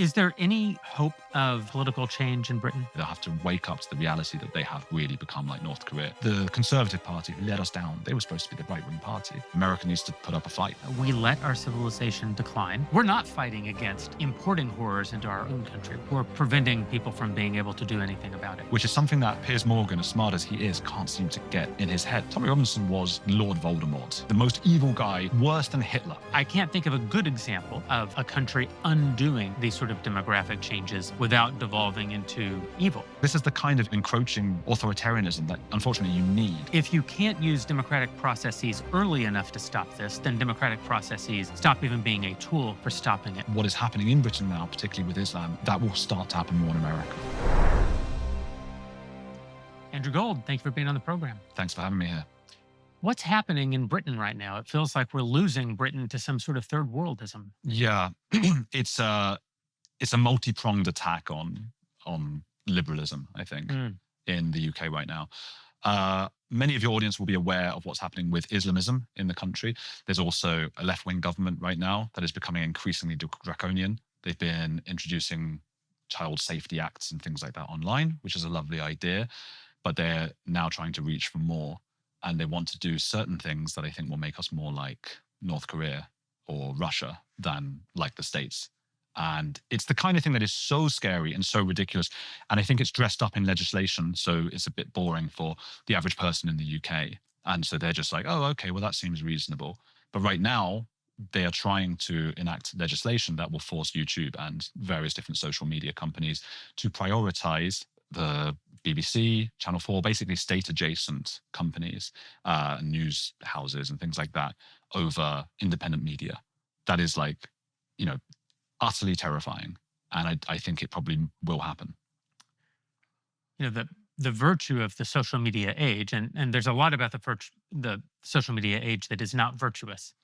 Is there any hope of political change in Britain? They'll have to wake up to the reality that they have really become like North Korea. The Conservative Party who let us down, they were supposed to be the right-wing party. America needs to put up a fight. We let our civilization decline. We're not fighting against importing horrors into our own country. We're preventing people from being able to do anything about it. Which is something that Piers Morgan, as smart as he is, can't seem to get in his head. Tommy Robinson was Lord Voldemort, the most evil guy, worse than Hitler. I can't think of a good example of a country undoing these sort of demographic changes without devolving into evil. This is the kind of encroaching authoritarianism that, unfortunately, you need. If you can't use democratic processes early enough to stop this, then democratic processes stop even being a tool for stopping it. What is happening in Britain now, particularly with Islam, that will start to happen more in America. Andrew Gold, thank you for being on the program. Thanks for having me here. What's happening in Britain right now? It feels like we're losing Britain to some sort of third worldism. Yeah, it's a multi-pronged attack on liberalism, I think, in the UK right now. Many of your audience will be aware of what's happening with Islamism in the country. There's also a left-wing government right now that is becoming increasingly draconian. They've been introducing child safety acts and things like that online, which is a lovely idea, but they're now trying to reach for more. And they want to do certain things that I think will make us more like North Korea or Russia than like the States. And it's the kind of thing that is so scary and so ridiculous. And I think it's dressed up in legislation, so it's a bit boring for the average person in the UK. And so they're just like, oh, okay, well, that seems reasonable. But right now, they are trying to enact legislation that will force YouTube and various different social media companies to prioritize the BBC, Channel 4, basically state-adjacent companies, news houses and things like that over independent media. That is like, utterly terrifying. And I think it probably will happen. The virtue of the social media age, and there's a lot about the social media age that is not virtuous.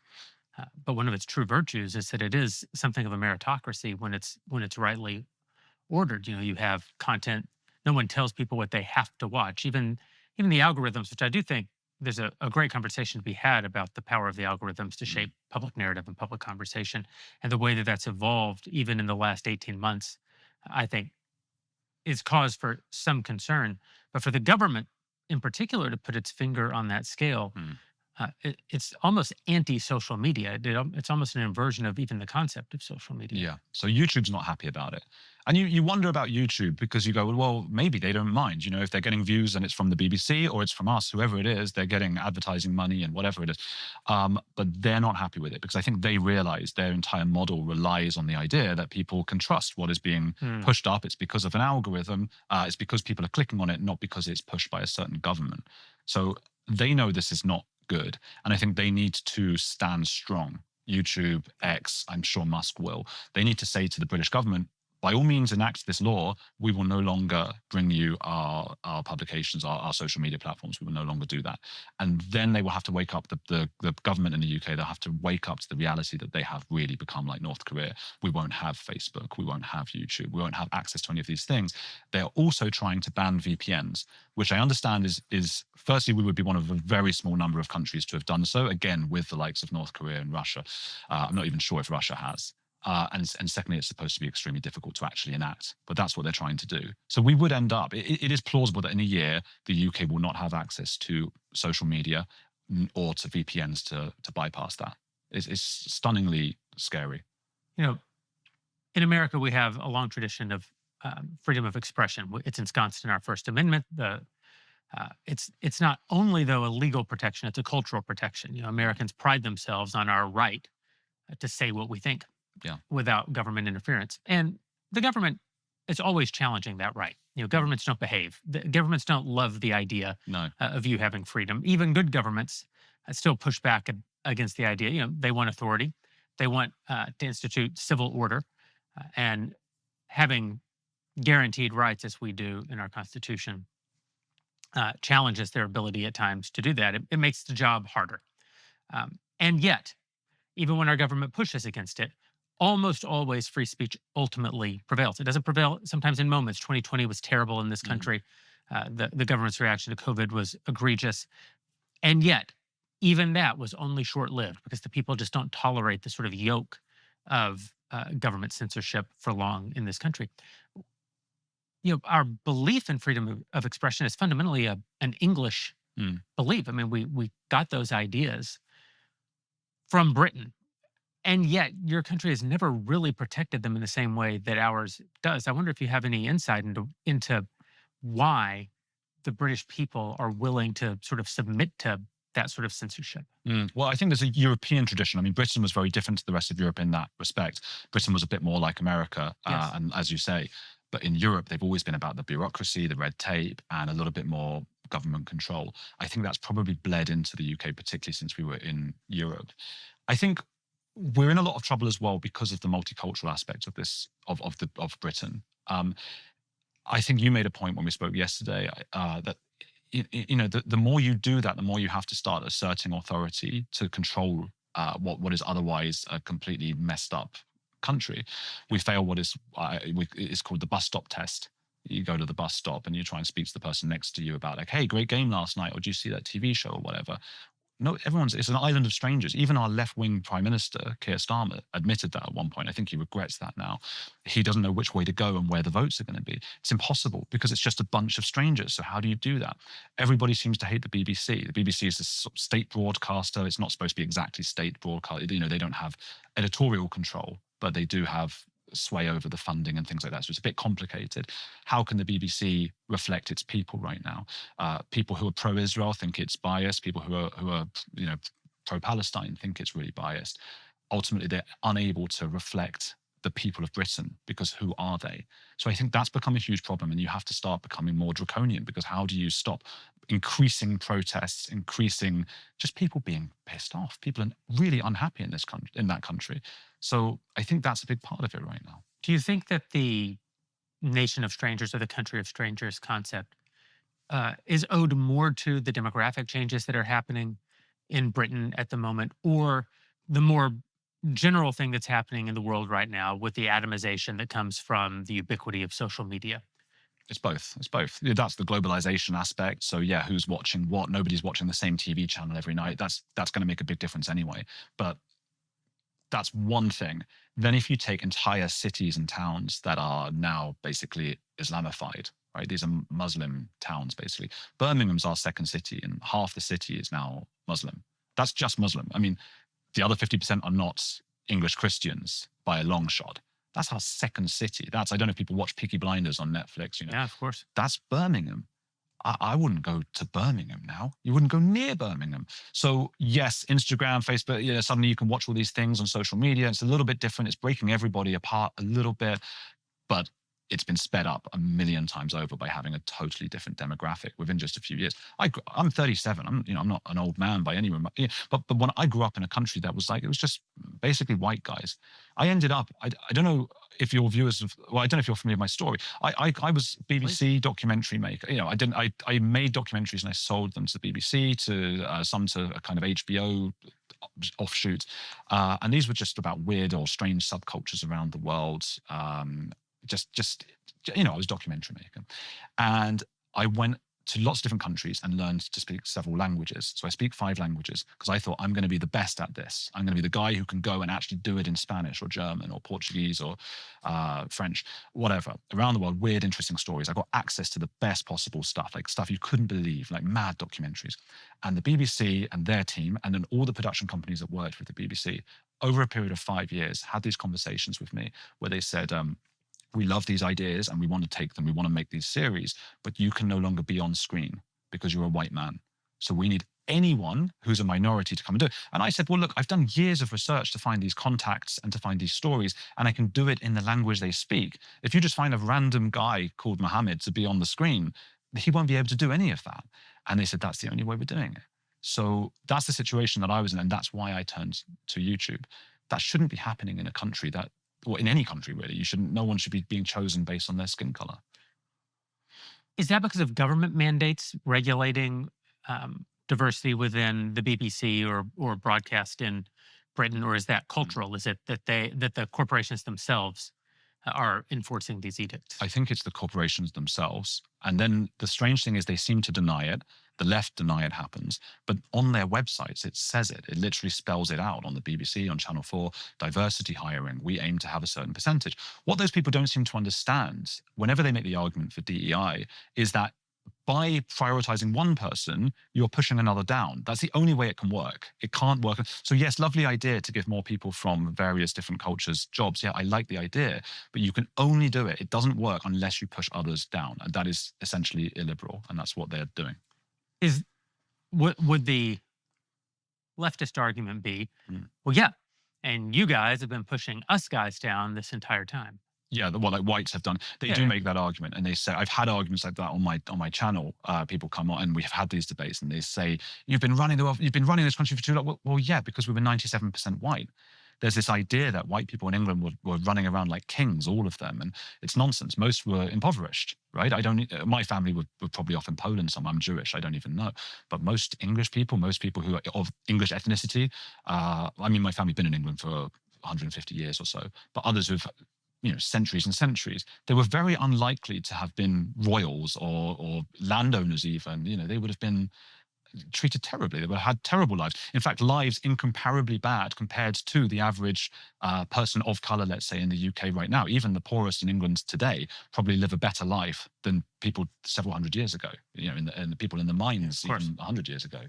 But one of its true virtues is that it is something of a meritocracy when it's rightly ordered. You have content. No one tells people what they have to watch. Even the algorithms, which I do think there's a great conversation to be had about the power of the algorithms to shape public narrative and public conversation, and the way that that's evolved even in the last 18 months, I think is cause for some concern. But for the government in particular to put its finger on that scale, it's almost anti-social media. It's almost an inversion of even the concept of social media. Yeah. So YouTube's not happy about it. And you wonder about YouTube because you go, well, maybe they don't mind. If they're getting views and it's from the BBC or it's from us, whoever it is, they're getting advertising money and whatever it is. But they're not happy with it because I think they realize their entire model relies on the idea that people can trust what is being pushed up. It's because of an algorithm. It's because people are clicking on it, not because it's pushed by a certain government. So they know this is not good. And I think they need to stand strong. YouTube, X, I'm sure Musk will. They need to say to the British government, by all means, enact this law. We will no longer bring you our publications, our social media platforms. We will no longer do that. And then they will have to wake up, the government in the UK, they'll have to wake up to the reality that they have really become like North Korea. We won't have Facebook. We won't have YouTube. We won't have access to any of these things. They're also trying to ban VPNs, which I understand is firstly, we would be one of a very small number of countries to have done so, again, with the likes of North Korea and Russia. I'm not even sure if Russia has. And secondly, it's supposed to be extremely difficult to actually enact, but that's what they're trying to do. So we would end up, it is plausible that in a year, the UK will not have access to social media or to VPNs to bypass that. It's stunningly scary. In America, we have a long tradition of freedom of expression. It's ensconced in our First Amendment. It's not only, though, a legal protection, it's a cultural protection. Americans pride themselves on our right to say what we think. Yeah. Without government interference. And the government is always challenging that right. Governments don't behave. Governments don't love the idea of you having freedom. Even good governments still push back against the idea. They want authority. They want to institute civil order. And having guaranteed rights, as we do in our Constitution, challenges their ability at times to do that. It makes the job harder. And yet, even when our government pushes against it, almost always free speech ultimately prevails. It doesn't prevail sometimes in moments. 2020 was terrible in this country. The government's reaction to COVID was egregious. And yet, even that was only short-lived because the people just don't tolerate the sort of yoke of government censorship for long in this country. Our belief in freedom of expression is fundamentally an English Mm. belief. I mean, we got those ideas from Britain, and yet your country has never really protected them in the same way that ours does. I wonder if you have any insight into why the British people are willing to sort of submit to that sort of censorship. Well, I think there's a European tradition. I mean, Britain was very different to the rest of Europe in that respect. Britain was a bit more like America, Yes. and as you say, but in Europe, they've always been about the bureaucracy, the red tape, and a little bit more government control. I think that's probably bled into the UK, particularly since we were in Europe. I think we're in a lot of trouble as well because of the multicultural aspect of this of Britain. I think you made a point when we spoke yesterday that the more you do that, the more you have to start asserting authority to control what is otherwise a completely messed up country. We fail what is it's called the bus stop test. You go to the bus stop and you try and speak to the person next to you about like, hey, great game last night, or do you see that TV show or whatever? No, it's an island of strangers. Even our left-wing prime minister, Keir Starmer, admitted that at one point. I think he regrets that now. He doesn't know which way to go and where the votes are going to be. It's impossible because it's just a bunch of strangers. So how do you do that? Everybody seems to hate the BBC. The BBC is a state broadcaster. It's not supposed to be exactly state broadcast. They don't have editorial control, but they do have sway over the funding and things like that. So it's a bit complicated. How can the BBC reflect its people right now? People who are pro-Israel think it's biased. People who are pro-Palestine think it's really biased. Ultimately, they're unable to reflect the people of Britain because who are they? So I think that's become a huge problem, and you have to start becoming more draconian because how do you stop increasing protests, increasing just people being pissed off? People are really unhappy in this country, in that country. So I think that's a big part of it right now. Do you think that the nation of strangers or the country of strangers concept is owed more to the demographic changes that are happening in Britain at the moment, or the more general thing that's happening in the world right now with the atomization that comes from the ubiquity of social media? It's both. It's both. Yeah, that's the globalization aspect. So yeah, who's watching what? Nobody's watching the same TV channel every night. That's going to make a big difference anyway. But that's one thing. Then if you take entire cities and towns that are now basically Islamified, right? These are Muslim towns, basically. Birmingham's our second city, and half the city is now Muslim. That's just Muslim. I mean, the other 50% are not English Christians by a long shot. That's our second city. I don't know if people watch Peaky Blinders on Netflix. Yeah, of course. That's Birmingham. I wouldn't go to Birmingham now. You wouldn't go near Birmingham. So yes, Instagram, Facebook, suddenly you can watch all these things on social media. It's a little bit different. It's breaking everybody apart a little bit, but it's been sped up a million times over by having a totally different demographic within just a few years. I'm 37. I'm not an old man by any remote. But when I grew up in a country that was like, it was just basically white guys. I ended up, I don't know if your viewers, I don't know if you're familiar with my story. I was BBC documentary maker. I made documentaries and I sold them to the BBC, to some to a kind of HBO offshoot. And these were just about weird or strange subcultures around the world. I was a documentary maker, and I went to lots of different countries and learned to speak several languages. So I speak 5 languages because I thought I'm going to be the best at this. I'm going to be the guy who can go and actually do it in Spanish or German or Portuguese or French, whatever, around the world. Weird, interesting stories. I got access to the best possible stuff, like stuff you couldn't believe, like mad documentaries. And the BBC and their team, and then all the production companies that worked with the BBC over a period of 5 years had these conversations with me where they said, we love these ideas and we want to take them. We want to make these series, but you can no longer be on screen because you're a white man. So we need anyone who's a minority to come and do it. And I said, well, look, I've done years of research to find these contacts and to find these stories, and I can do it in the language they speak. If you just find a random guy called Mohammed to be on the screen, he won't be able to do any of that. And they said, that's the only way we're doing it. So that's the situation that I was in. And that's why I turned to YouTube. That shouldn't be happening in a country or in any country, really. No one should be being chosen based on their skin color. Is that because of government mandates regulating diversity within the BBC or broadcast in Britain, or is that cultural? Is it that the corporations themselves are enforcing these edicts? I think it's the corporations themselves. And then the strange thing is they seem to deny it. The left deny it happens, but on their websites, it says it. It literally spells it out on the BBC, on Channel 4, diversity hiring. We aim to have a certain percentage. What those people don't seem to understand, whenever they make the argument for DEI, is that by prioritizing one person, you're pushing another down. That's the only way it can work. It can't work. So yes, lovely idea to give more people from various different cultures jobs. Yeah, I like the idea, but you can only do it. It doesn't work unless you push others down. And that is essentially illiberal. And that's what they're doing. Would the leftist argument be, well, yeah, and you guys have been pushing us guys down this entire time? Yeah, what like whites have done. They do make that argument, and they say I've had arguments like that on my channel. People come on, and we've had these debates, and they say you've been running this country for too long. Well, yeah, because we were 97% white. There's this idea that white people in England were running around like kings, all of them, and it's nonsense. Most were impoverished, right? My family were probably off in Poland. Some I'm Jewish, I don't even know. But most English people, most people who are of English ethnicity, I mean, my family's been in England for 150 years or so, but others who've centuries and centuries, they were very unlikely to have been royals or landowners even. They would have been treated terribly. They would have had terrible lives. In fact, lives incomparably bad compared to the average person of color, let's say, in the UK right now. Even the poorest in England today probably live a better life than people several hundred years ago, and the people in the mines even 100 years ago.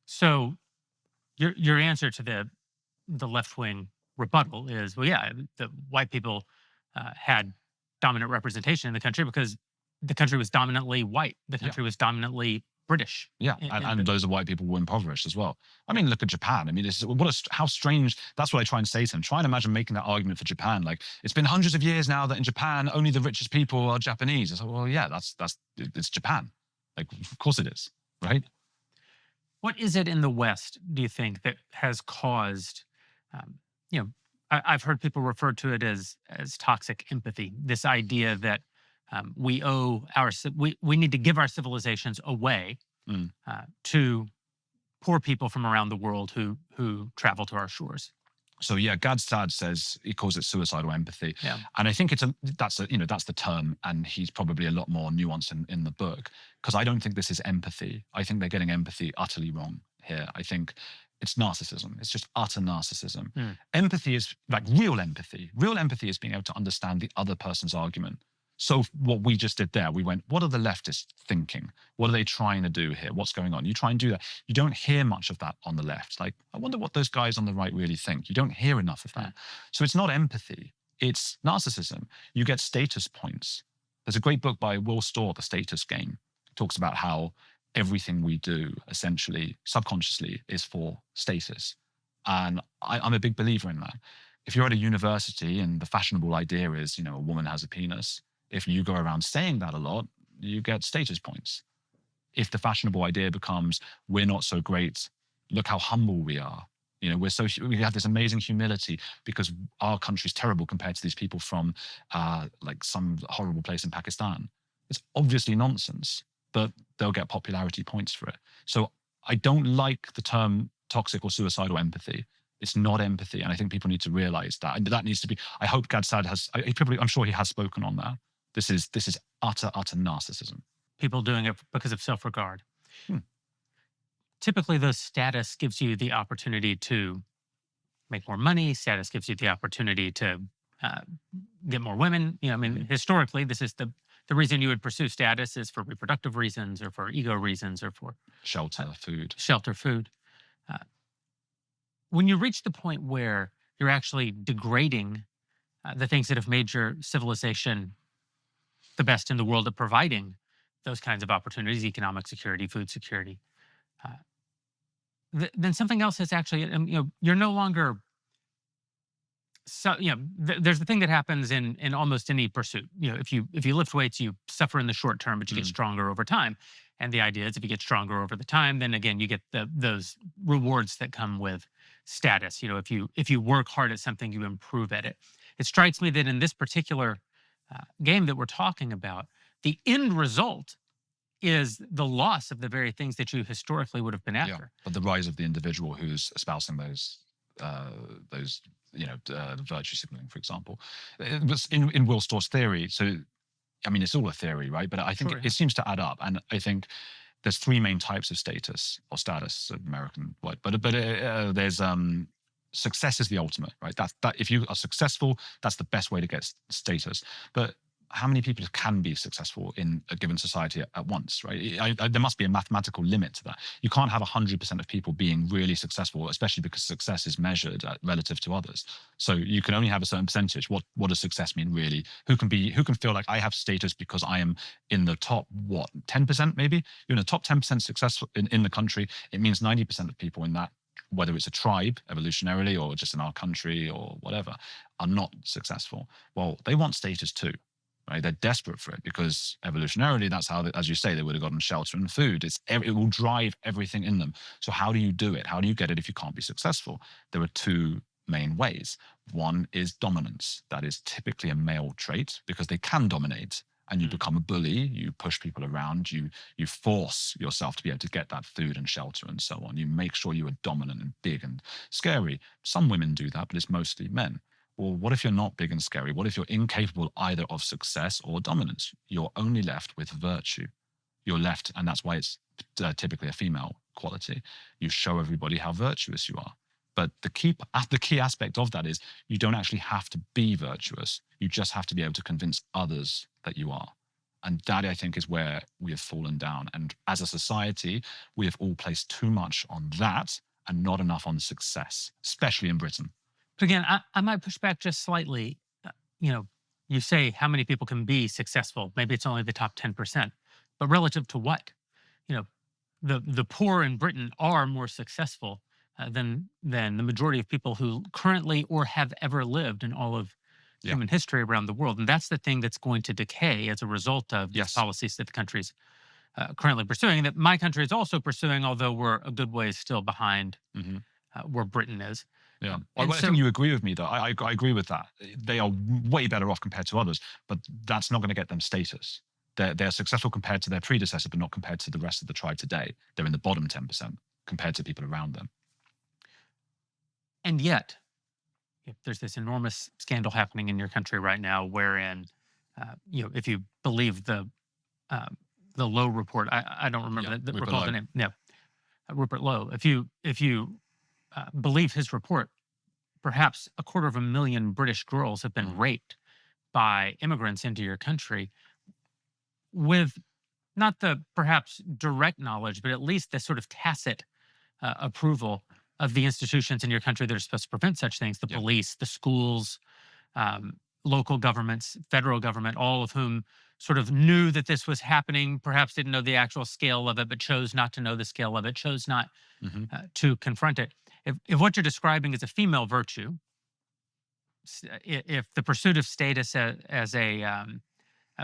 So your answer to the left-wing rebuttal is, well, yeah, the white people had dominant representation in the country because the country was dominantly white. The country was dominantly British. Yeah, and those are white people were impoverished as well. I mean, look at Japan. I mean, how strange. That's what I try and say to them. Try and imagine making that argument for Japan. Like, it's been hundreds of years now that in Japan only the richest people are Japanese. It's like, well, yeah, it's Japan. Like, of course it is, right? What is it in the West, do you think, that has caused, I've heard people refer to it as toxic empathy. This idea that we need to give our civilizations away to poor people from around the world who travel to our shores. So yeah, Gad Saad says he calls it suicidal empathy, and I think that's the term, and he's probably a lot more nuanced in the book, because I don't think this is empathy. I think they're getting empathy utterly wrong here. I think it's narcissism. It's just utter narcissism. Empathy is like real empathy. Real empathy is being able to understand the other person's argument. So what we just did there, we went, what are the leftists thinking? What are they trying to do here? What's going on? You try and do that. You don't hear much of that on the left. Like, I wonder what those guys on the right really think. You don't hear enough of that. So it's not empathy. It's narcissism. You get status points. There's a great book by Will Storr, The Status Game. It talks about how everything we do, essentially, subconsciously, is for status. And I'm a big believer in that. If you're at a university and the fashionable idea is, a woman has a penis, if you go around saying that a lot, you get status points. If the fashionable idea becomes, we're not so great, look how humble we are. We have this amazing humility because our country's terrible compared to these people from like some horrible place in Pakistan. It's obviously nonsense, but they'll get popularity points for it. So I don't like the term toxic or suicidal empathy. It's not empathy. And I think people need to realize that. And that needs to be, I hope Gad Saad I'm sure he has spoken on that. This is utter narcissism. People doing it because of self-regard. Typically, the status gives you the opportunity to make more money. Status gives you the opportunity to get more women. Historically, this is the reason you would pursue status is for reproductive reasons or for ego reasons or for shelter, food. When you reach the point where you're actually degrading the things that have made your civilization the best in the world at providing those kinds of opportunities, economic security, food security, then something else has actually, you're no longer, there's the thing that happens in almost any pursuit. If you lift weights, you suffer in the short term, but you get stronger over time. And the idea is if you get stronger over the time, then again, you get those rewards that come with status. If you work hard at something, you improve at it. It strikes me that in this particular game that we're talking about, the end result is the loss of the very things that you historically would have been after. But the rise of the individual who's espousing those virtue signaling, for example. It was in Will Storr's theory. So, I mean, it's all a theory, right? But I think it seems to add up. And I think there's three main types of status or status, American word, but there's success is the ultimate, right? That if you are successful, that's the best way to get status. But how many people can be successful in a given society at once, right? There must be a mathematical limit to that. You can't have 100% of people being really successful, especially because success is measured relative to others. So you can only have a certain percentage. What does success mean really? Who can feel like I have status because I am in the top 10% maybe? You're in the top 10% successful in the country. It means 90% of people in that, whether it's a tribe evolutionarily or just in our country or whatever, are not successful. Well, they want status too. Right? They're desperate for it because evolutionarily, that's how, as you say, they would have gotten shelter and food. It will drive everything in them. So how do you do it? How do you get it if you can't be successful? There are two main ways. One is dominance. That is typically a male trait because they can dominate. And you become a bully, you push people around, you force yourself to be able to get that food and shelter and so on. You make sure you are dominant and big and scary. Some women do that, but it's mostly men. Well, what if you're not big and scary? What if you're incapable either of success or dominance? You're only left with virtue. You're left, and that's why it's typically a female quality. You show everybody how virtuous you are. But the key aspect of that is you don't actually have to be virtuous. You just have to be able to convince others that you are. And that, I think, is where we have fallen down. And as a society, we have all placed too much on that and not enough on success, especially in Britain. But again, I might push back just slightly. You say how many people can be successful. Maybe it's only the top 10%. But relative to what? The poor in Britain are more successful than the majority of people who currently or have ever lived in all of human history around the world. And that's the thing that's going to decay as a result of these policies that the country's currently pursuing, that my country is also pursuing, although we're a good ways still behind where Britain is. Yeah, I think you agree with me, though. I agree with that. They are way better off compared to others, but that's not going to get them status. They're successful compared to their predecessor, but not compared to the rest of the tribe today. They're in the bottom 10% compared to people around them. And yet, there's this enormous scandal happening in your country right now, wherein, if you believe the Lowe report, I don't remember recall the name. Yeah, Rupert Lowe. If you believe his report, perhaps 250,000 British girls have been raped by immigrants into your country with not the perhaps direct knowledge, but at least the sort of tacit approval of the institutions in your country that are supposed to prevent such things, the police, the schools, local governments, federal government, all of whom sort of knew that this was happening, perhaps didn't know the actual scale of it, but chose not to know the scale of it, chose not to confront it. If what you're describing is a female virtue, if the pursuit of status as a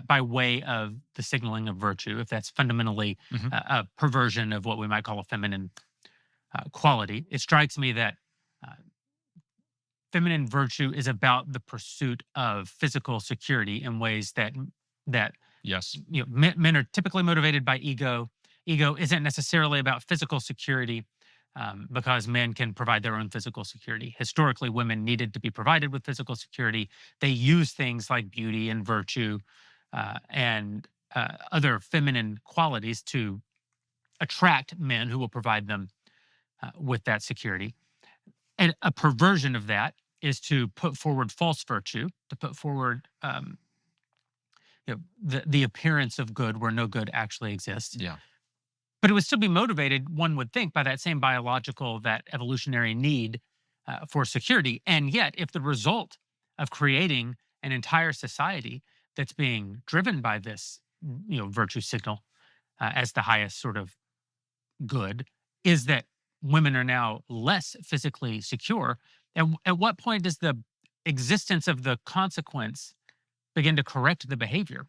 by way of the signaling of virtue, if that's fundamentally a perversion of what we might call a feminine quality, it strikes me that feminine virtue is about the pursuit of physical security in ways that men are typically motivated by ego. Ego isn't necessarily about physical security. Because men can provide their own physical security. Historically, women needed to be provided with physical security. They use things like beauty and virtue and other feminine qualities to attract men who will provide them with that security. And a perversion of that is to put forward false virtue, to put forward the appearance of good where no good actually exists. Yeah. But it would still be motivated, one would think, by that same biological, that evolutionary need for security. And yet, if the result of creating an entire society that's being driven by this, virtue signal as the highest sort of good, is that women are now less physically secure, at what point does the existence of the consequence begin to correct the behavior?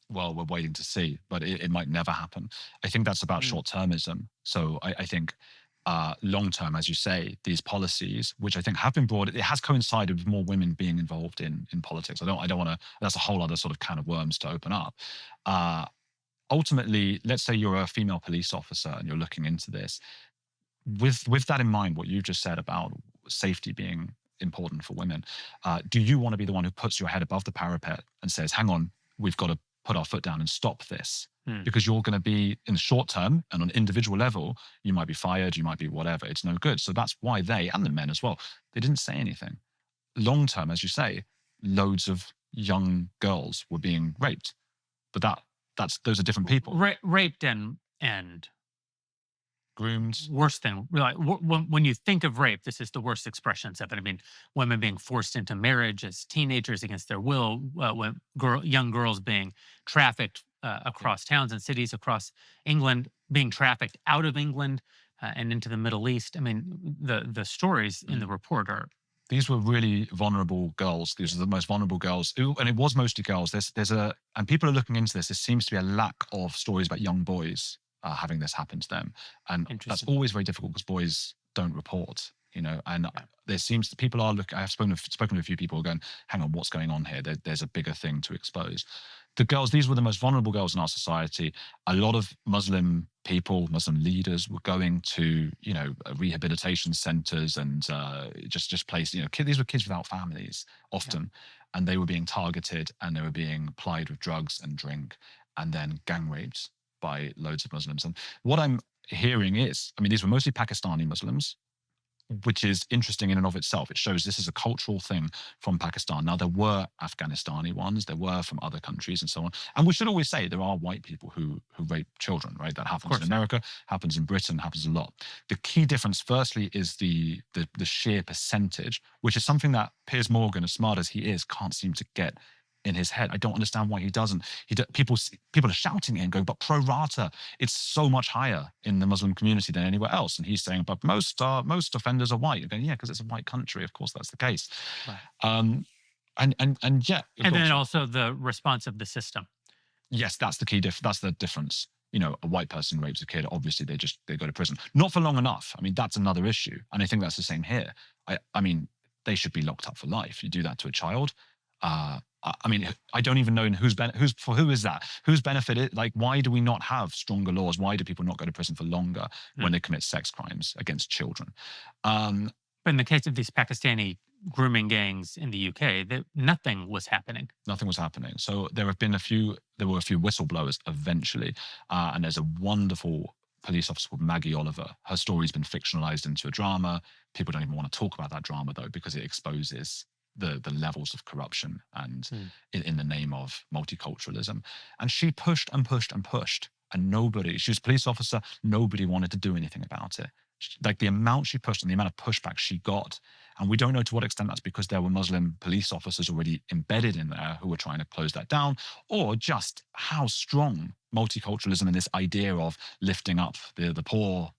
Well, we're waiting to see, but it might never happen. I think that's about short-termism. So I think long-term, as you say, these policies, which I think have been brought, it has coincided with more women being involved in politics. I don't want to. That's a whole other sort of can of worms to open up. Ultimately, let's say you're a female police officer and you're looking into this. With that in mind, what you just said about safety being important for women, do you want to be the one who puts your head above the parapet and says, "Hang on, we've got to put our foot down and stop this"? because you're going to be in the short term and on an individual level, you might be fired, you might be whatever. It's no good. So that's why they, and the men as well, they didn't say anything. Long term, as you say, loads of young girls were being raped, but those are different people. Raped and groomed. Worse than like when you think of rape, this is the worst expressions of it. I mean, women being forced into marriage as teenagers against their will, when young girls being trafficked across towns and cities across England, being trafficked out of England and into the Middle East. I mean, the stories in the report are. These were really vulnerable girls. These are the most vulnerable girls, and it was mostly girls. And people are looking into this. There seems to be a lack of stories about young boys having this happen to them, and that's always very difficult because boys don't report. And there seems to people are looking. I've spoken to a few people going, "Hang on, what's going on here? There's a bigger thing to expose." The girls, these were the most vulnerable girls in our society. A lot of Muslim people, Muslim leaders were going to, rehabilitation centers and just places, these were kids without families often, and they were being targeted and they were being plied with drugs and drink and then gang raped by loads of Muslims. And what I'm hearing is, these were mostly Pakistani Muslims, which is interesting in and of itself. It shows this is a cultural thing from Pakistan. Now, there were Afghanistani ones, there were from other countries and so on. And we should always say there are white people who rape children, right? That happens in America, happens in Britain, happens a lot. The key difference, firstly, is the sheer percentage, which is something that Piers Morgan, as smart as he is, can't seem to get in his head. I don't understand why he doesn't. People are shouting at him, going, "But pro rata, it's so much higher in the Muslim community than anywhere else." And he's saying, "But most offenders are white." You're going, "Yeah, because it's a white country. Of course, that's the case." Right. And then also the response of the system. Yes, that's the key. That's the difference. A white person rapes a kid. Obviously, they go to prison, not for long enough. That's another issue, and I think that's the same here. They should be locked up for life. You do that to a child. I don't even know who is that? Whose benefit is, why do we not have stronger laws? Why do people not go to prison for longer when they commit sex crimes against children? But in the case of these Pakistani grooming gangs in the UK, nothing was happening. Nothing was happening. So there were a few whistleblowers eventually. And there's a wonderful police officer called Maggie Oliver. Her story's been fictionalized into a drama. People don't even want to talk about that drama though, because it exposes the levels of corruption and in the name of multiculturalism. And she pushed and pushed and pushed, and she was a police officer, nobody wanted to do anything about it. The amount she pushed and the amount of pushback she got, and we don't know to what extent that's because there were Muslim police officers already embedded in there who were trying to close that down, or just how strong multiculturalism and this idea of lifting up the poor,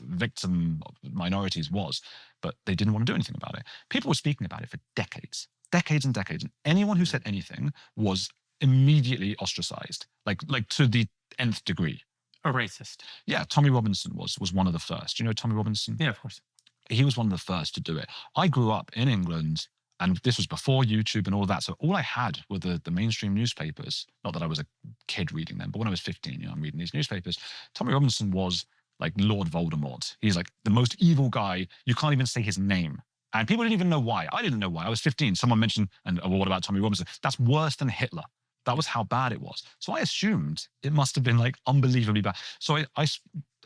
victim minorities was, but they didn't want to do anything about it. People were speaking about it for decades and decades, and anyone who said anything was immediately ostracized, like to the nth degree. A racist. Yeah, Tommy Robinson was one of the first. You know Tommy Robinson? Yeah, of course. He was one of the first to do it. I grew up in England, and this was before YouTube and all of that. So all I had were the mainstream newspapers. Not that I was a kid reading them, but when I was 15, I'm reading these newspapers. Tommy Robinson was like Lord Voldemort. He's like the most evil guy. You can't even say his name. And people didn't even know why. I didn't know why. I was 15. Someone mentioned, what about Tommy Robinson? That's worse than Hitler. That was how bad it was. So I assumed it must have been like unbelievably bad. So I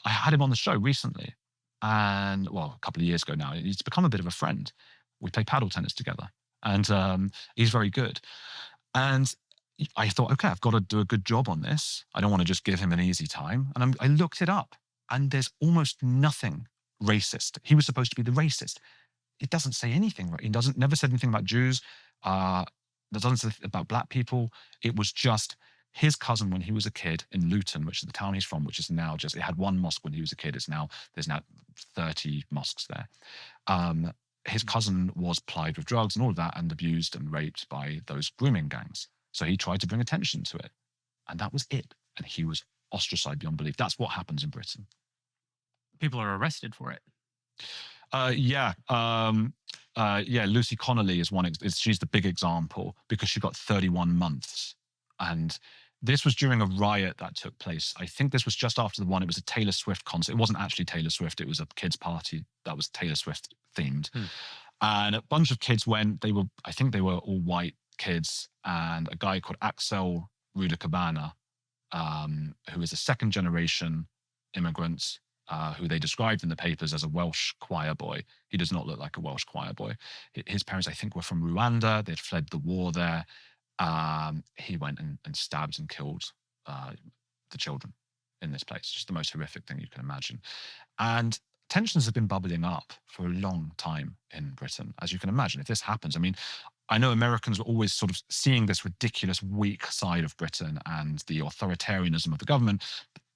had him on the show recently, and a couple of years ago now. He's become a bit of a friend. We play paddle tennis together, and he's very good. And I thought, okay, I've got to do a good job on this. I don't want to just give him an easy time. And I looked it up, and there's almost nothing racist. He was supposed to be the racist. It doesn't say anything. Right? He never said anything about Jews. That doesn't say about black people. It was just his cousin when he was a kid in Luton, which is the town he's from, which is now it had one mosque when he was a kid. There's now 30 mosques there. His cousin was plied with drugs and all of that and abused and raped by those grooming gangs. So he tried to bring attention to it. And that was it. And he was ostracized beyond belief. That's what happens in Britain. People are arrested for it. Lucy Connolly is one. She's the big example because she got 31 months. And this was during a riot that took place. I think this was just after the one. It was a Taylor Swift concert. It wasn't actually Taylor Swift. It was a kids' party that was Taylor Swift themed. And a bunch of kids went. I think they were all white kids. And a guy called Axel Rudakabana who is a second generation immigrant, who they described in the papers as a Welsh choir boy. He does not look like a Welsh choir boy. His parents, I think, were from Rwanda. They'd fled the war there. He went and stabbed and killed the children in this place. Just the most horrific thing you can imagine. And tensions have been bubbling up for a long time in Britain, as you can imagine. If this happens, I mean, I know Americans were always sort of seeing this ridiculous weak side of Britain and the authoritarianism of the government.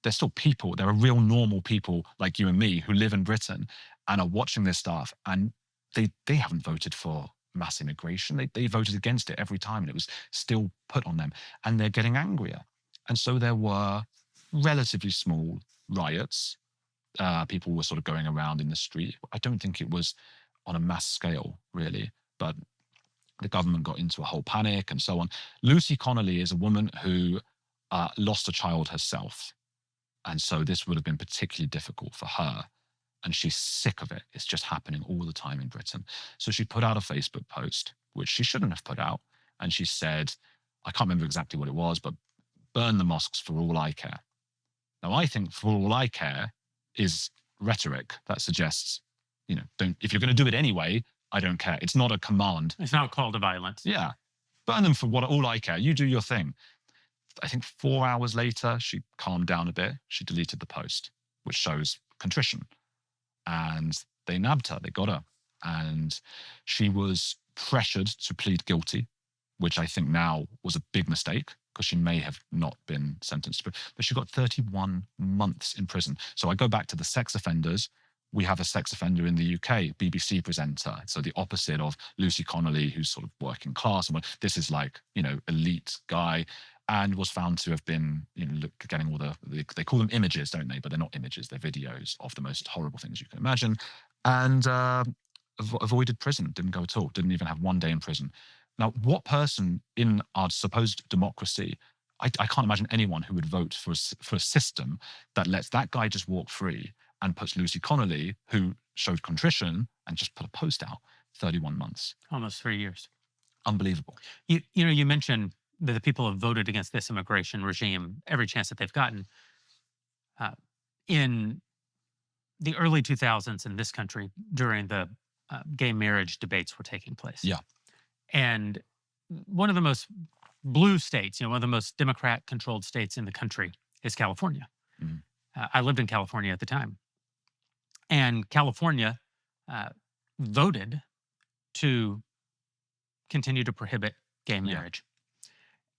They're still people. There are real normal people like you and me who live in Britain and are watching this stuff, and they haven't voted for mass immigration. They voted against it every time, and it was still put on them, and they're getting angrier. And so there were relatively small riots. People were sort of going around in the street. I don't think it was on a mass scale, really, but the government got into a whole panic and so on. Lucy Connolly is a woman who lost a child herself. And so this would have been particularly difficult for her. And she's sick of it. It's just happening all the time in Britain. So she put out a Facebook post, which she shouldn't have put out. And she said, I can't remember exactly what it was, but burn the mosques for all I care. Now, I think for all I care is rhetoric that suggests, don't, if you're going to do it anyway, I don't care. It's not a command. It's not a call to violence. Yeah. Burn them for all I care. You do your thing. I think 4 hours later, she calmed down a bit. She deleted the post, which shows contrition. And they nabbed her. They got her. And she was pressured to plead guilty, which I think now was a big mistake because she may have not been sentenced. But she got 31 months in prison. So I go back to the sex offenders. We have a sex offender in the UK, BBC presenter. So the opposite of Lucy Connolly, who's sort of working class. And this is like, elite guy, and was found to have been, getting all they call them images, don't they? But they're not images, they're videos of the most horrible things you can imagine. And avoided prison, didn't go at all, didn't even have 1 day in prison. Now, what person in our supposed democracy, I can't imagine anyone who would vote for a system that lets that guy just walk free and puts Lucy Connolly, who showed contrition and just put a post out, 31 months. Almost 3 years. Unbelievable. You mentioned that the people have voted against this immigration regime every chance that they've gotten. In the early 2000s in this country, during the gay marriage debates were taking place. Yeah. And one of the most blue states, one of the most Democrat-controlled states in the country is California. Mm. I lived in California at the time. And California voted to continue to prohibit gay marriage.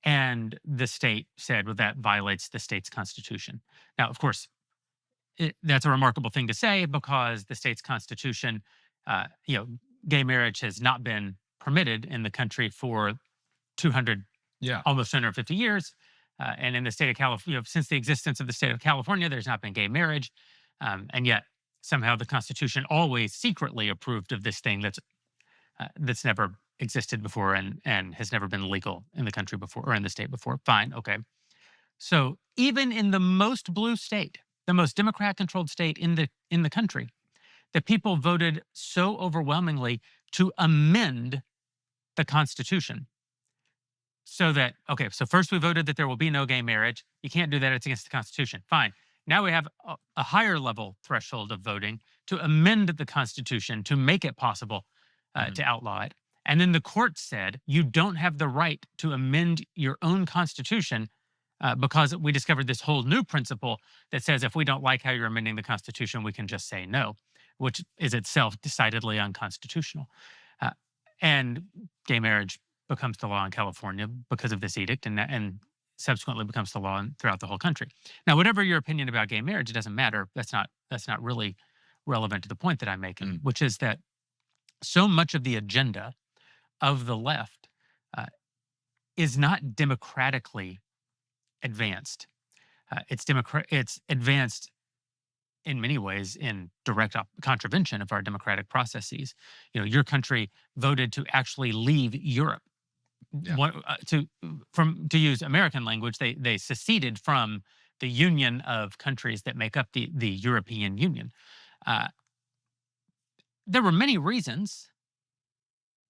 And the state said, well, that violates the state's constitution. Now, of course, that's a remarkable thing to say because the state's constitution, gay marriage has not been permitted in the country for 200, almost 250 years. And in the state of California, since the existence of the state of California, there's not been gay marriage. And yet somehow the Constitution always secretly approved of this thing that's never existed before and has never been legal in the country before or in the state before. Fine. Okay. So even in the most blue state, the most Democrat-controlled state in the country, the people voted so overwhelmingly to amend the Constitution. So first we voted that there will be no gay marriage. You can't do that. It's against the Constitution. Fine. Now we have a higher level threshold of voting to amend the Constitution to make it possible to outlaw it. And then the court said, you don't have the right to amend your own Constitution because we discovered this whole new principle that says if we don't like how you're amending the Constitution, we can just say no, which is itself decidedly unconstitutional. And gay marriage becomes the law in California because of this edict and subsequently becomes the law throughout the whole country. Now, whatever your opinion about gay marriage, it doesn't matter. That's not really relevant to the point that I'm making, which is that so much of the agenda of the left is not democratically advanced. It's advanced in many ways in direct contravention of our democratic processes. Your country voted to actually leave Europe. Yeah. To use American language, they seceded from the union of countries that make up the European Union. There were many reasons.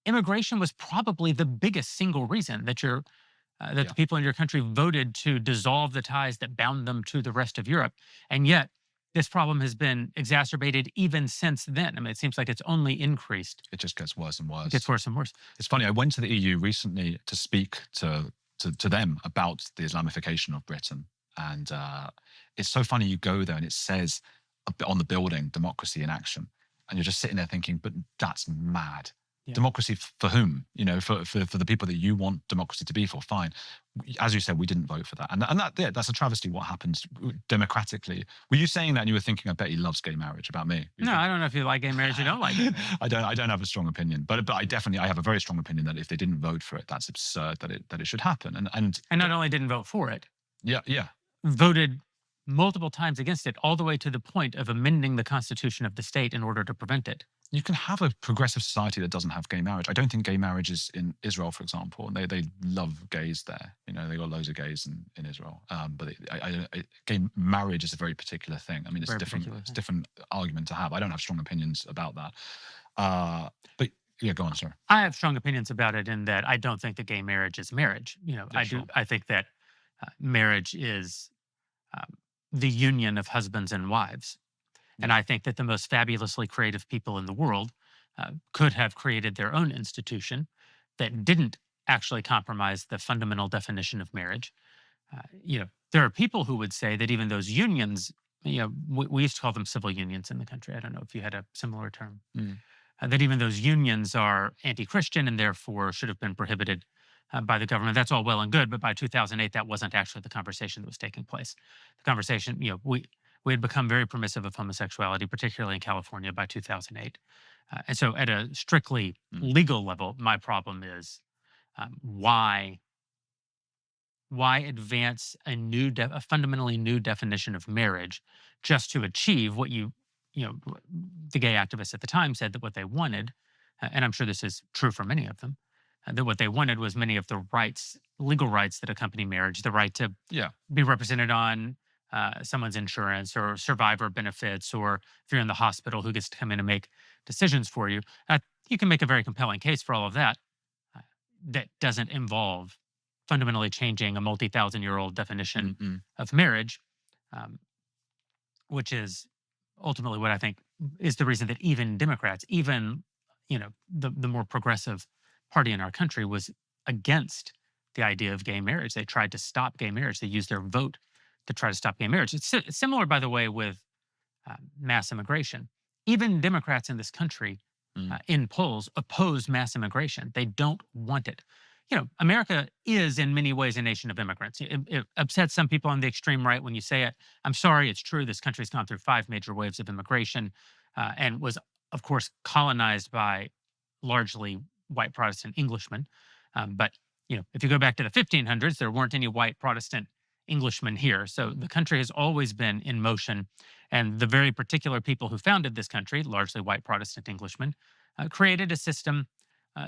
Immigration was probably the biggest single reason that your that the people in your country voted to dissolve the ties that bound them to the rest of Europe. And yet, this problem has been exacerbated even since then. I mean, it seems like it's only increased. It just gets worse and worse. It gets worse and worse. It's funny. I went to the EU recently to speak to them about the Islamification of Britain, and it's so funny. You go there and it says on the building, "Democracy in action," and you're just sitting there thinking, "But that's mad." Yeah. Democracy for whom? You know, for the people that you want democracy to be for. Fine. As you said, we didn't vote for that, and that's a travesty. What happens democratically? Were you saying that and you were thinking, I bet he loves gay marriage about me? No, I don't know if you like gay marriage or don't like it. I don't have a strong opinion, but I have a very strong opinion that if they didn't vote for it, that's absurd that it should happen. And not only didn't vote for it, yeah, voted multiple times against it, all the way to the point of amending the constitution of the state in order to prevent it. You can have a progressive society that doesn't have gay marriage. I don't think gay marriage is in Israel, for example, and they love gays there. You know, they got loads of gays in Israel. But gay marriage is a very particular thing. I mean, it's a different argument to have. I don't have strong opinions about that. But yeah, go on, sir. I have strong opinions about it in that I don't think that gay marriage is marriage. You know, I think that marriage is the union of husbands and wives. And I think that the most fabulously creative people in the world could have created their own institution that didn't actually compromise the fundamental definition of marriage. You know, there are people who would say that even those unions, you know, we used to call them civil unions in the country. I don't know if you had a similar term. That even those unions are anti-Christian and therefore should have been prohibited by the government. That's all well and good, but by 2008, that wasn't actually the conversation that was taking place. The conversation, you know, we had become very permissive of homosexuality, particularly in California, by 2008. And so at a strictly legal level, my problem is why advance a fundamentally new definition of marriage just to achieve what the gay activists at the time said that what they wanted, and I'm sure this is true for many of them, that what they wanted was many of the legal rights that accompany marriage, the right to be represented on someone's insurance or survivor benefits, or if you're in the hospital, who gets to come in and make decisions for you. You can make a very compelling case for all of that. That doesn't involve fundamentally changing a multi-thousand-year-old definition of marriage, which is ultimately what I think is the reason that even Democrats, even the more progressive party in our country, was against the idea of gay marriage. They tried to stop gay marriage. They used their vote to try to stop gay marriage. It's similar, by the way, with mass immigration. Even Democrats in this country, in polls, oppose mass immigration. They don't want it. You know, America is in many ways a nation of immigrants. It upsets some people on the extreme right when you say it. I'm sorry, it's true. This country's gone through 5 major waves of immigration and was, of course, colonized by largely white Protestant Englishmen. But, you know, if you go back to the 1500s, there weren't any white Protestant Englishmen here. So the country has always been in motion. And the very particular people who founded this country, largely white Protestant Englishmen, created a system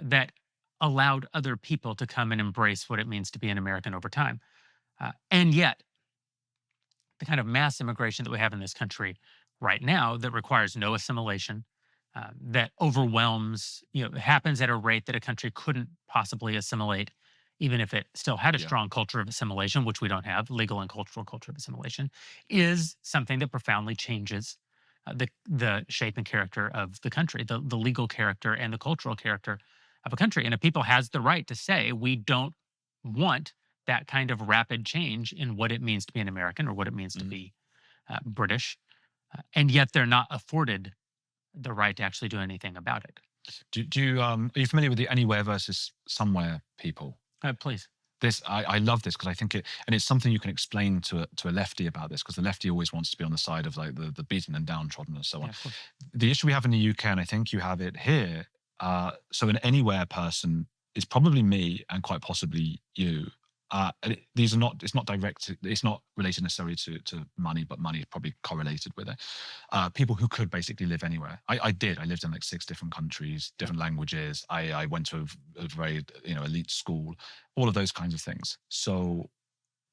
that allowed other people to come and embrace what it means to be an American over time. And yet, the kind of mass immigration that we have in this country right now that requires no assimilation, that overwhelms, happens at a rate that a country couldn't possibly assimilate, even if it still had a strong culture of assimilation, which we don't have, legal and cultural culture of assimilation, is something that profoundly changes the shape and character of the country, the legal character and the cultural character of a country. And if people has the right to say, we don't want that kind of rapid change in what it means to be an American or what it means to be British, and yet they're not afforded the right to actually do anything about it. Are you familiar with the anywhere versus somewhere people? Please. I love this because I think and it's something you can explain to a lefty about this, because the lefty always wants to be on the side of like the beaten and downtrodden and so on. The issue we have in the UK, and I think you have it here, so an anywhere person is probably me and quite possibly you. These are not. It's not direct. It's not related necessarily to money, but money is probably correlated with it. People who could basically live anywhere. I did. I lived in like 6 different countries, different languages. I went to a very elite school. All of those kinds of things. So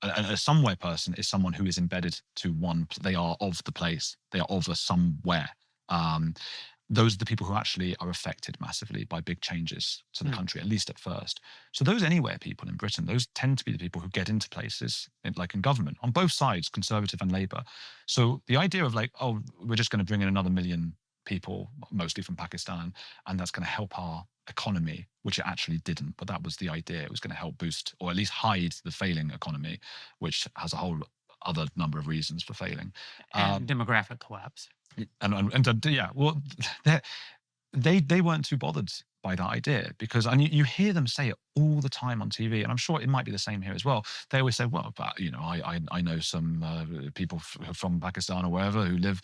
a somewhere person is someone who is embedded to one. They are of the place. They are of a somewhere. those are the people who actually are affected massively by big changes to the Hmm. country, at least at first. So those anywhere people in Britain, those tend to be the people who get into places like in government on both sides, Conservative and Labour. So the idea of like, oh, we're just going to bring in another million people, mostly from Pakistan, and that's going to help our economy, which it actually didn't, but that was the idea. It was going to help boost or at least hide the failing economy, which has a whole other number of reasons for failing. And demographic collapse. Yeah, well, they weren't too bothered by that idea because, and you hear them say it all the time on TV, and I'm sure it might be the same here as well. They always say, well, but I know some people from Pakistan or wherever who live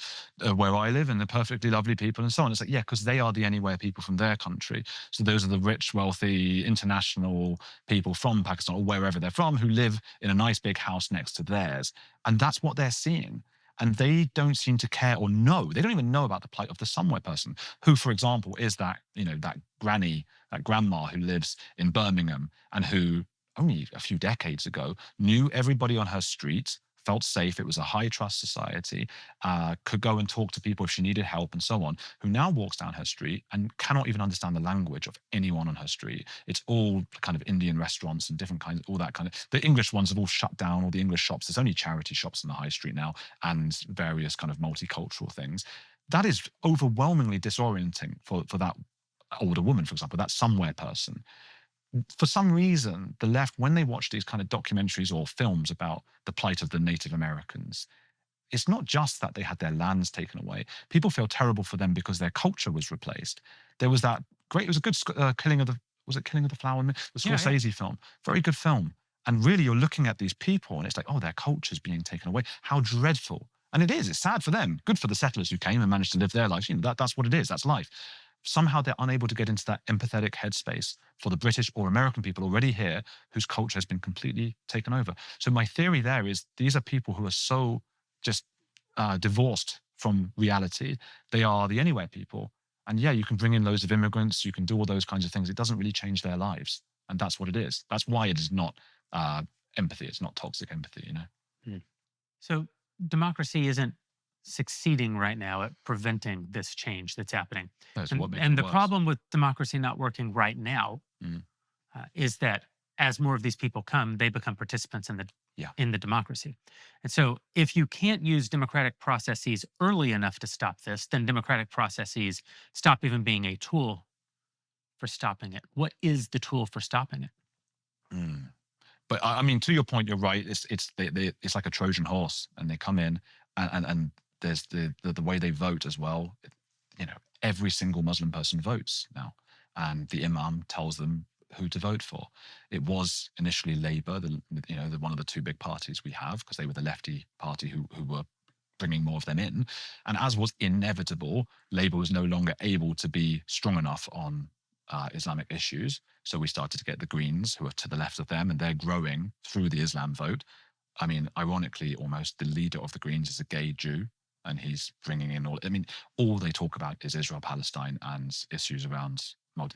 where I live, and they're perfectly lovely people and so on. It's like, yeah, because they are the anywhere people from their country. So those are the rich, wealthy, international people from Pakistan or wherever they're from who live in a nice big house next to theirs, and that's what they're seeing. And they don't seem to care or know. They don't even know about the plight of the somewhere person, who, for example, is that, that granny, that grandma who lives in Birmingham and who only a few decades ago knew everybody on her street, felt safe. It was a high trust society, could go and talk to people if she needed help and so on, who now walks down her street and cannot even understand the language of anyone on her street. It's all kind of Indian restaurants and different kinds, all that kind of, the English ones have all shut down, all the English shops. There's only charity shops on the high street now and various kind of multicultural things. That is overwhelmingly disorienting for that older woman, for example, that somewhere person. For some reason, the left, when they watch these kind of documentaries or films about the plight of the Native Americans, it's not just that they had their lands taken away. People feel terrible for them because their culture was replaced. There was that great, it was a good Killing of the Flower Moon? The Scorsese film. Very good film. And really, you're looking at these people and it's like, oh, their culture's being taken away. How dreadful. And it is, it's sad for them. Good for the settlers who came and managed to live their lives. That's what it is, that's life. Somehow they're unable to get into that empathetic headspace for the British or American people already here whose culture has been completely taken over. So my theory there is these are people who are so just divorced from reality. They are the anywhere people. And yeah, you can bring in loads of immigrants, you can do all those kinds of things. It doesn't really change their lives. And that's what it is. That's why it is not empathy. It's not toxic empathy, So democracy isn't succeeding right now at preventing this change that's happening. That's And, what makes and it the worse. problem with democracy not working right now Mm. is that as more of these people come, they become participants in the Yeah. in the democracy. And so if you can't use democratic processes early enough to stop this, then democratic processes stop even being a tool for stopping it. What is the tool for stopping it? Mm. But I mean, to your point, you're right. It's like a Trojan horse, and they come in, and there's the way they vote as well. Every single Muslim person votes now, and the imam tells them who to vote for. It was initially Labour, the one of the two big parties we have, because they were the lefty party who were bringing more of them in, and as was inevitable, Labour was no longer able to be strong enough on Islamic issues. So we started to get the Greens, who are to the left of them, and they're growing through the Islam vote. I mean, ironically, almost the leader of the Greens is a gay Jew, and he's bringing in all they talk about is Israel, Palestine, and issues around.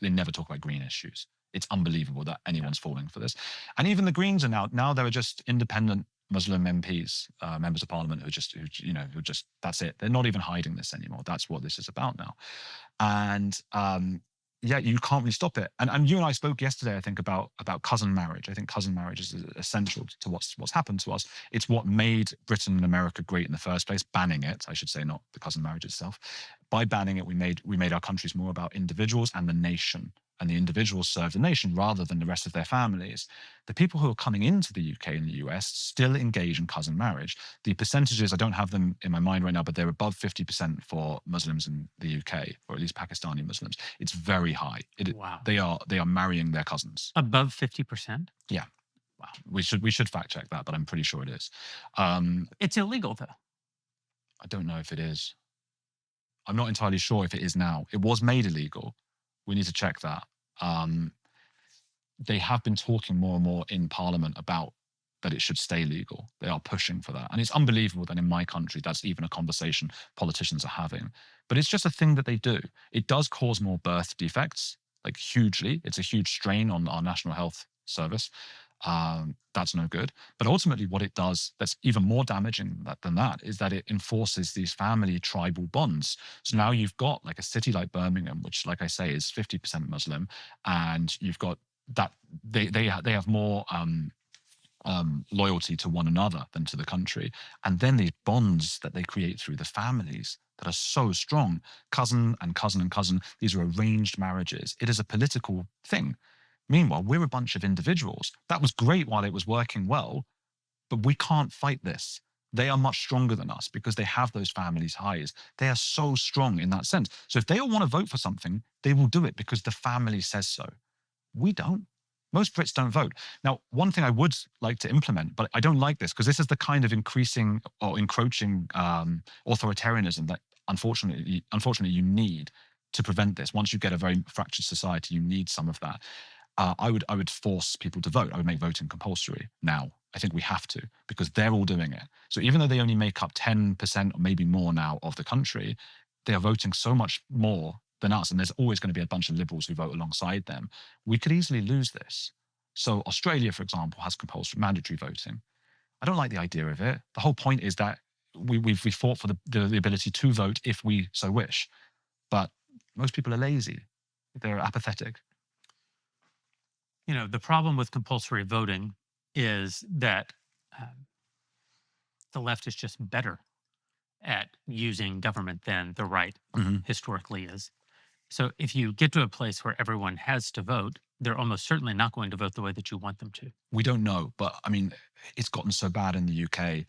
They never talk about green issues. It's unbelievable that anyone's falling for this. And even the Greens are now there are just independent Muslim MPs, members of parliament, who just that's it. They're not even hiding this anymore. That's what this is about now. And yeah, you can't really stop it. And you and I spoke yesterday, I think, about cousin marriage. I think cousin marriage is essential to what's happened to us. It's what made Britain and America great in the first place. Banning it, I should say, not the cousin marriage itself. By banning it, we made our countries more about individuals and the nation. And the individuals serve the nation rather than the rest of their families. The people who are coming into the UK and the US still engage in cousin marriage. The percentages, I don't have them in my mind right now, but they're above 50% for Muslims in the UK, or at least Pakistani Muslims. It's very high. Wow. They are marrying their cousins. Above 50%? Yeah. Wow. We should fact check that, but I'm pretty sure it is. It's illegal, though. I don't know if it is. I'm not entirely sure if it is now. It was made illegal. We need to check that. They have been talking more and more in Parliament about that it should stay legal. They are pushing for that. And it's unbelievable that in my country, that's even a conversation politicians are having. But it's just a thing that they do. It does cause more birth defects, like hugely. It's a huge strain on our National Health Service. That's no good. But ultimately, what it does that's even more damaging than that is that it enforces these family tribal bonds. So now you've got like a city like Birmingham, which, like I say, is 50% Muslim, and you've got that they have more loyalty to one another than to the country. And then these bonds that they create through the families that are so strong, cousin and cousin and cousin, these are arranged marriages. It is a political thing. Meanwhile, we're a bunch of individuals. That was great while it was working well, but we can't fight this. They are much stronger than us because they have those families' highs. They are so strong in that sense. So if they all want to vote for something, they will do it because the family says so. We don't. Most Brits don't vote. Now, one thing I would like to implement, but I don't like this because this is the kind of increasing or encroaching authoritarianism that unfortunately you need to prevent this. Once you get a very fractured society, you need some of that. I would force people to vote. I would make voting compulsory now. I think we have to because they're all doing it. So even though they only make up 10% or maybe more now of the country, they are voting so much more than us. And there's always going to be a bunch of liberals who vote alongside them. We could easily lose this. So Australia, for example, has compulsory mandatory voting. I don't like the idea of it. The whole point is that we fought for the ability to vote if we so wish. But most people are lazy. They're apathetic. The problem with compulsory voting is that um, the left is just better at using government than the right Mhm. historically is. So if you get to a place where everyone has to vote, they're almost certainly not going to vote the way that you want them to. We don't know, but I mean, it's gotten so bad in the UK.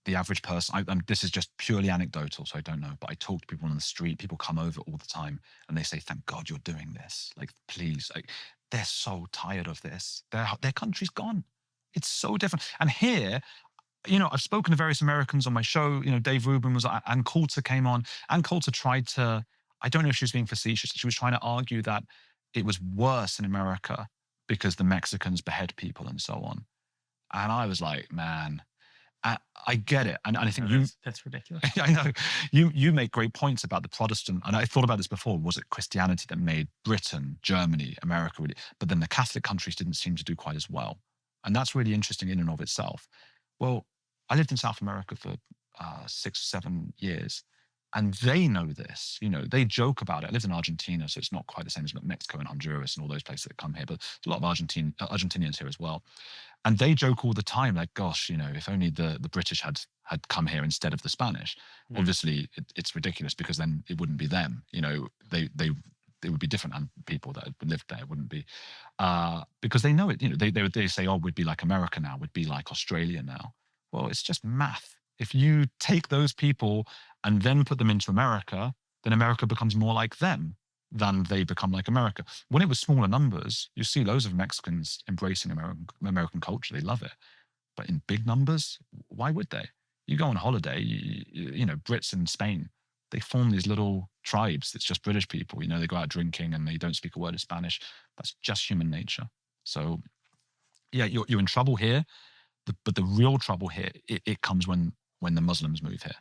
The average person, this is just purely anecdotal, so I don't know, but I talk to people on the street. People come over all the time and they say, "Thank God you're doing this. Like, please." Like, they're so tired of this. Their country's gone. It's so different. And here, I've spoken to various Americans on my show. Dave Rubin was, Ann Coulter came on. Ann Coulter tried to, I don't know if she was being facetious. She was trying to argue that it was worse in America because the Mexicans behead people and so on. And I was like, man, I get it. And I think That's ridiculous. I know you make great points about the Protestant, and I thought about this before. Was it Christianity that made Britain, Germany, America really? But then the Catholic countries didn't seem to do quite as well, and that's really interesting in and of itself. Well, I lived in South America for 6, 7 years, and they know this. They joke about it. I lived in Argentina, so it's not quite the same as Mexico and Honduras and all those places that come here, but there's a lot of Argentinians here as well. And they joke all the time, like, "Gosh, if only the British had come here instead of the Spanish." Mm. Obviously, it's ridiculous because then it wouldn't be them. They would be different people that had lived there. It wouldn't be because they know it. They say, "Oh, we'd be like America now. We'd be like Australia now." Well, it's just math. If you take those people and then put them into America, then America becomes more like them than they become like America. When it was smaller numbers, you see loads of Mexicans embracing American culture. They love it. But in big numbers, why would they? You go on holiday, Brits in Spain, they form these little tribes. It's just British people. They go out drinking and they don't speak a word of Spanish. That's just human nature. So, yeah, you're in trouble here. But the real trouble here, it comes when the Muslims move here.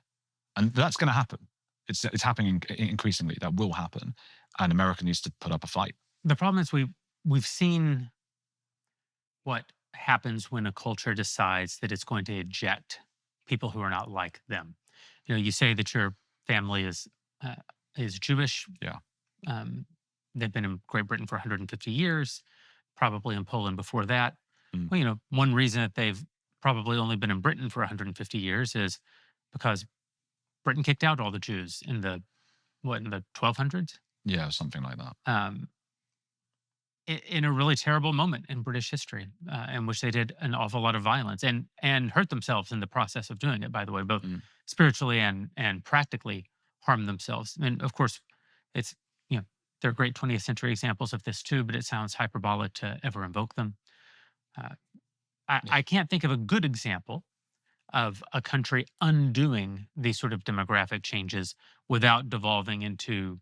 And that's going to happen. It's happening increasingly. That will happen. And America needs to put up a fight. The problem is we've seen what happens when a culture decides that it's going to eject people who are not like them. You say that your family is Jewish. Yeah. They've been in Great Britain for 150 years, probably in Poland before that. Mm. Well, one reason that they've probably only been in Britain for 150 years is because Britain kicked out all the Jews in the 1200s. Yeah, something like that. In a really terrible moment in British history, in which they did an awful lot of violence and hurt themselves in the process of doing it. By the way, both spiritually and practically harmed themselves. And of course, it's there are great 20th century examples of this too, but it sounds hyperbolic to ever invoke them. I can't think of a good example of a country undoing these sort of demographic changes without devolving into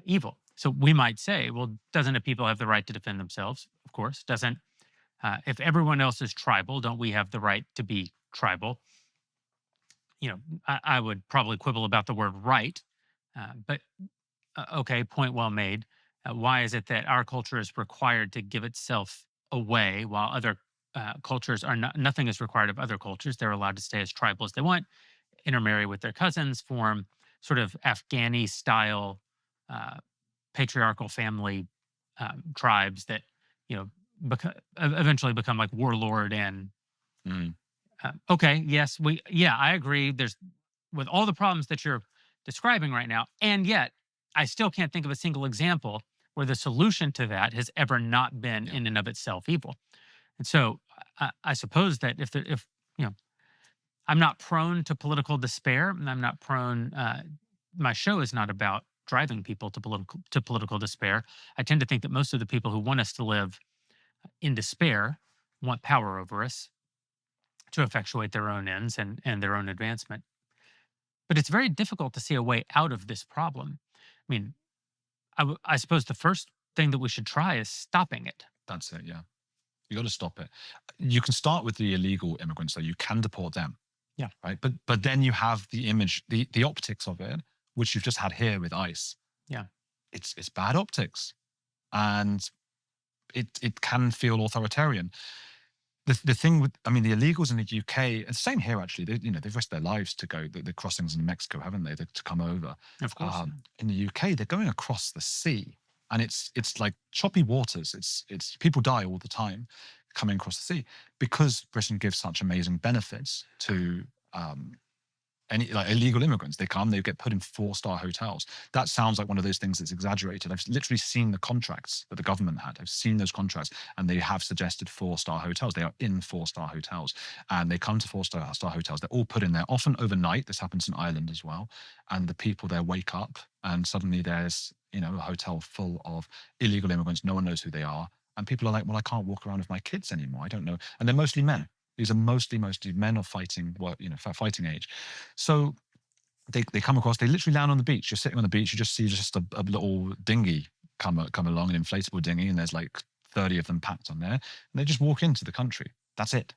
evil. So we might say, well, doesn't a people have the right to defend themselves? Of course. Doesn't if everyone else is tribal, don't we have the right to be tribal? I would probably quibble about the word right, but okay, point well made. Why is it that our culture is required to give itself away while other cultures are not, nothing is required of other cultures. They're allowed to stay as tribal as they want, intermarry with their cousins, form sort of Afghani style uh, patriarchal family tribes that you know eventually become like warlord and Mm. okay, yes, I agree. There's with all the problems that you're describing right now, and yet I still can't think of a single example where the solution to that has ever not been Yeah. in and of itself evil. And so I suppose that if you know, I'm not prone to political despair, and I'm not prone. My show is not about driving people to political despair. I tend to think that most of the people who want us to live in despair want power over us to effectuate their own ends and their own advancement. But it's very difficult to see a way out of this problem. I mean, I suppose the first thing that we should try is stopping it. That's it. Yeah. You got to stop it. You can start with the illegal immigrants, though. You can deport them. Yeah. Right. But then you have the image, the optics of it, which you've just had here with ICE. Yeah. It's bad optics. And it can feel authoritarian. The thing with, I mean, the illegals in the UK, and same here actually. They've risked their lives to go the crossings in Mexico, haven't they? To come over. Of course. In the UK, they're going across the sea, and it's like choppy waters. It's people die all the time coming across the sea because Britain gives such amazing benefits to any like illegal immigrants. They come, they get put in 4-star hotels. That sounds like one of those things that's exaggerated. I've literally seen the contracts that the government had. I've seen those contracts, and they have suggested 4-star hotels. They are in 4-star hotels, and they come to 4-star hotels. They're all put in there, often overnight. This happens in Ireland as well. And the people there wake up, and suddenly there's a hotel full of illegal immigrants. No one knows who they are, and people are like, "Well, I can't walk around with my kids anymore. I don't know." And they're mostly men. These are mostly men of fighting age. So they come across, they literally land on the beach. You're sitting on the beach, you just see a little dinghy come along, an inflatable dinghy, and there's like 30 of them packed on there. And they just walk into the country. That's it.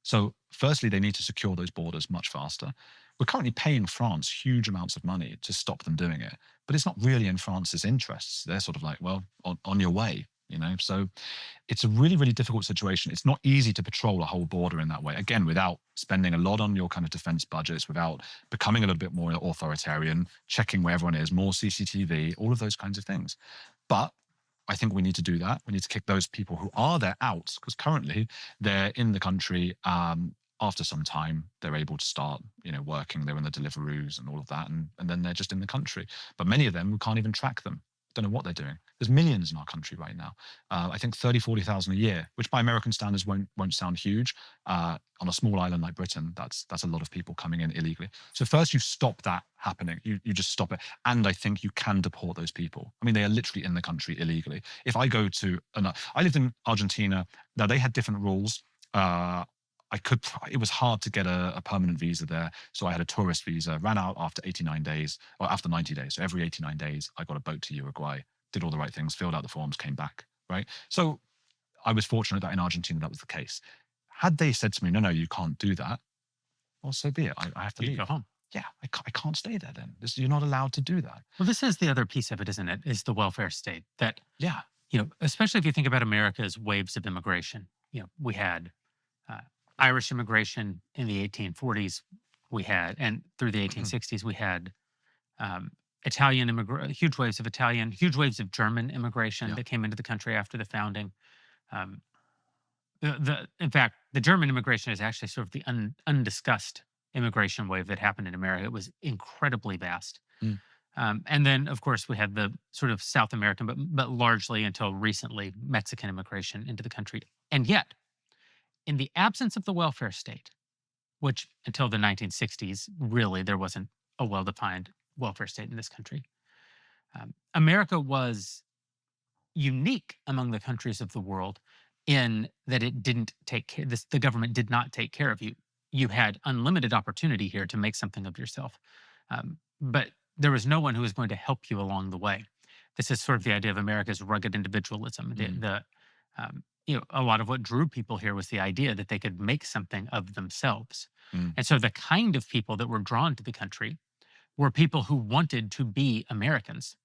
So firstly, they need to secure those borders much faster. We're currently paying France huge amounts of money to stop them doing it, but it's not really in France's interests. They're sort of like, well, on your way. So it's a really, really difficult situation. It's not easy to patrol a whole border in that way. Again, without spending a lot on your kind of defense budgets, without becoming a little bit more authoritarian, checking where everyone is, more CCTV, all of those kinds of things. But I think we need to do that. We need to kick those people who are there out, because currently they're in the country. After some time, they're able to start, working. They're in the Deliveroos and all of that, and then they're just in the country. But many of them, we can't even track them. Don't know what they're doing. There's millions in our country right now. I think 30, 40,000 a year, which by American standards won't sound huge. On a small island like Britain, that's a lot of people coming in illegally. So first you stop that happening. You just stop it. And I think you can deport those people. I mean, they are literally in the country illegally. If I go to, I lived in Argentina. Now they had different rules. It was hard to get a permanent visa there. So I had a tourist visa, ran out after 89 days, or after 90 days. So every 89 days, I got a boat to Uruguay, did all the right things, filled out the forms, came back, right? So I was fortunate that in Argentina, that was the case. Had they said to me, no, you can't do that, well, so be it. I have to leave. Go home. Yeah, I can't stay there then. You're not allowed to do that. Well, this is the other piece of it, isn't it? Is the welfare state that, Yeah. Especially if you think about America's waves of immigration. We had Irish immigration in the 1840s, and through the 1860s, we had Italian huge waves of German immigration that came into the country after the founding. In fact, the German immigration is actually sort of the undiscussed immigration wave that happened in America. It was incredibly vast. And then, of course, we had the sort of South American, but largely until recently, Mexican immigration into the country. And yet, in the absence of the welfare state, which until the 1960s, really, there wasn't a well-defined welfare state in this country. America was unique among the countries of the world in that it didn't take care. The government did not take care of you. You had unlimited opportunity here to make something of yourself, but there was no one who was going to help you along the way. This is sort of the idea of America's rugged individualism. A lot of what drew people here was the idea that they could make something of themselves. And so the kind of people that were drawn to the country were people who wanted to be Americans.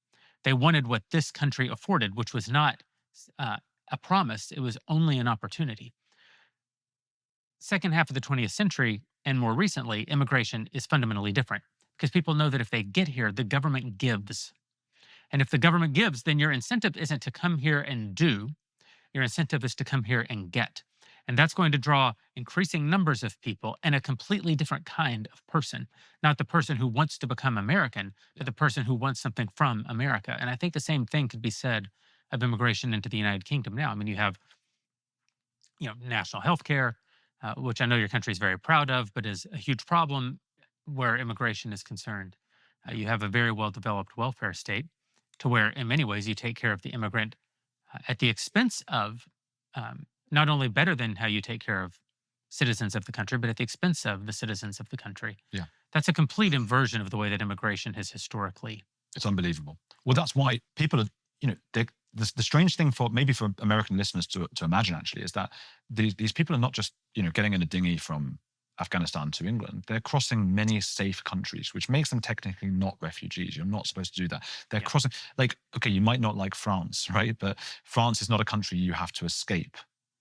They wanted what this country afforded, which was not a promise, it was only an opportunity. second half of the 20th century and more recently, immigration is fundamentally different because people know that if they get here, the government gives. And if the government gives, then your incentive isn't to come here and do, your incentive is to come here and get. And that's going to draw increasing numbers of people and a completely different kind of person, not the person who wants to become American, but the person who wants something from America. And I think the same thing could be said of immigration into the United Kingdom now. I mean, you have, national health care, which I know your country is very proud of, but is a huge problem where immigration is concerned. You have a very well developed welfare state to where, in many ways, you take care of the immigrant at the expense of not only better than how you take care of citizens of the country, but at the expense of the citizens of the country. Yeah. That's a complete inversion of the way that immigration has historically. It's unbelievable. Well, that's why people are, the strange thing for American listeners to imagine actually is that these people are not just, getting in a dinghy from Afghanistan to England. They're crossing many safe countries, which makes them technically not refugees. You're not supposed to do that. They're crossing, okay, you might not like France, right? But France is not a country you have to escape.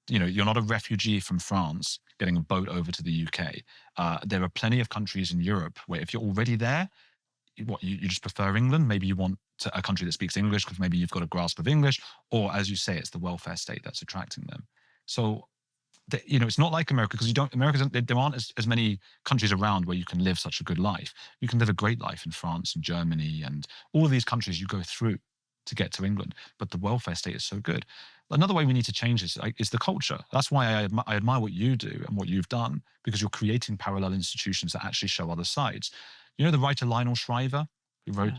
You're not a refugee from France getting a boat over to the UK. There are plenty of countries in Europe where if you're already there, you just prefer England. Maybe you want a country that speaks English because maybe you've got a grasp of English, or as you say, it's the welfare state that's attracting them. So, it's not like America because there aren't as many countries around where you can live such a good life. You can live a great life in France and Germany and all of these countries you go through to get to England. But the welfare state is so good. Another way we need to change this is the culture. That's why I admire what you do and what you've done, because you're creating parallel institutions that actually show other sides. The writer Lionel Shriver, who wrote,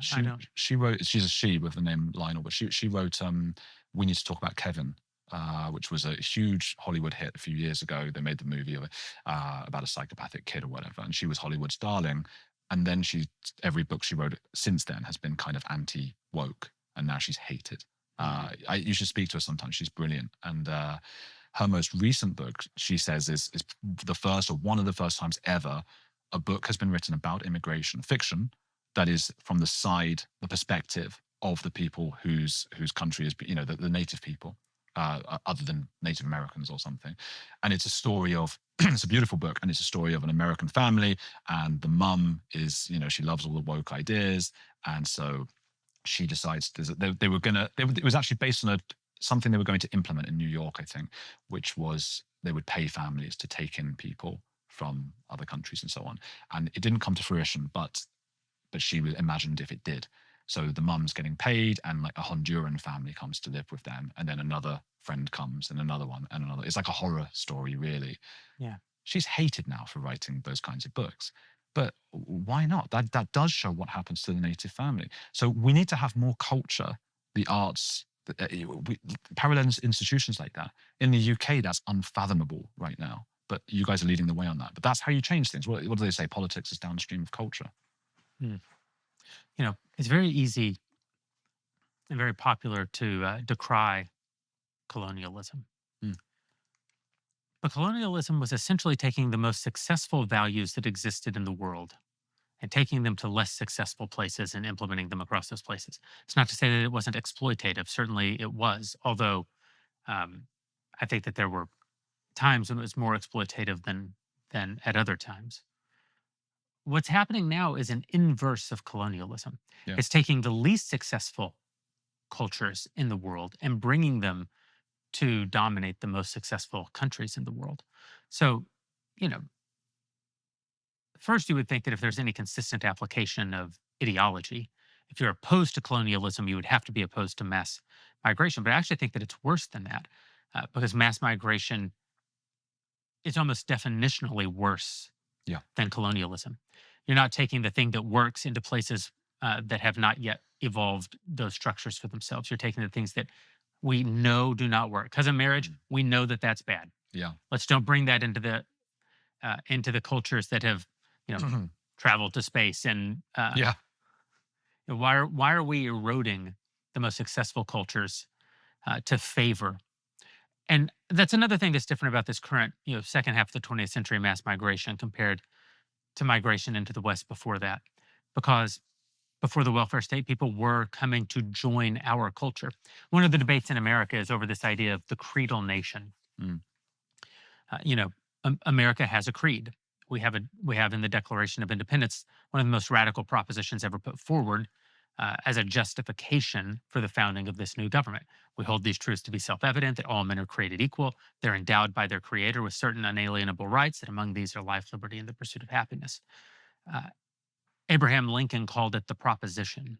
she's a she with the name Lionel, but she wrote We Need to Talk About Kevin, which was a huge Hollywood hit a few years ago. They made the movie of it, about a psychopathic kid or whatever, and she was Hollywood's darling. And then every book she wrote since then has been kind of anti-woke, and now she's hated. You should speak to her sometime. She's brilliant. And her most recent book, she says, is the first or one of the first times ever a book has been written about immigration fiction that is from the perspective of the people whose country is, the native people, other than Native Americans or something. And it's a story of, it's a beautiful book, and it's a story of an American family, and the mum is, she loves all the woke ideas. And so she decides it was actually based on something they were going to implement in New York, I think, which was they would pay families to take in people from other countries and so on. And it didn't come to fruition, but she imagined if it did. So the mum's getting paid, and like a Honduran family comes to live with them, and then another friend comes, and another one, and another. It's like a horror story, really. Yeah. She's hated now for writing those kinds of books. But why not? That does show what happens to the native family. So we need to have more culture, the arts, parallel institutions like that. In the UK, that's unfathomable right now. But you guys are leading the way on that. But that's how you change things. What do they say? Politics is downstream of culture. It's very easy and very popular to decry colonialism. But colonialism was essentially taking the most successful values that existed in the world and taking them to less successful places and implementing them across those places. It's not to say that it wasn't exploitative. Certainly it was, although I think that there were times when it was more exploitative than at other times. What's happening now is an inverse of colonialism. Yeah. It's taking the least successful cultures in the world and bringing them to dominate the most successful countries in the world. So, first you would think that if there's any consistent application of ideology, if you're opposed to colonialism, you would have to be opposed to mass migration. But I actually think that it's worse than that, because mass migration is almost definitionally worse than colonialism. You're not taking the thing that works into places that have not yet evolved those structures for themselves. You're taking the things that we know do not work. Because in marriage, we know that that's bad. Yeah. Let's don't bring that into the cultures that have, traveled to space. And why are we eroding the most successful cultures to favor? And that's another thing that's different about this current, second half of the 20th century mass migration compared to migration into the West before that. Because before the welfare state, people were coming to join our culture. One of the debates in America is over this idea of the creedal nation. America has a creed. We have in the Declaration of Independence one of the most radical propositions ever put forward as a justification for the founding of this new government. We hold these truths to be self-evident that all men are created equal. They're endowed by their Creator with certain unalienable rights, that among these are life, liberty, and the pursuit of happiness. Uh, Abraham Lincoln called it the proposition.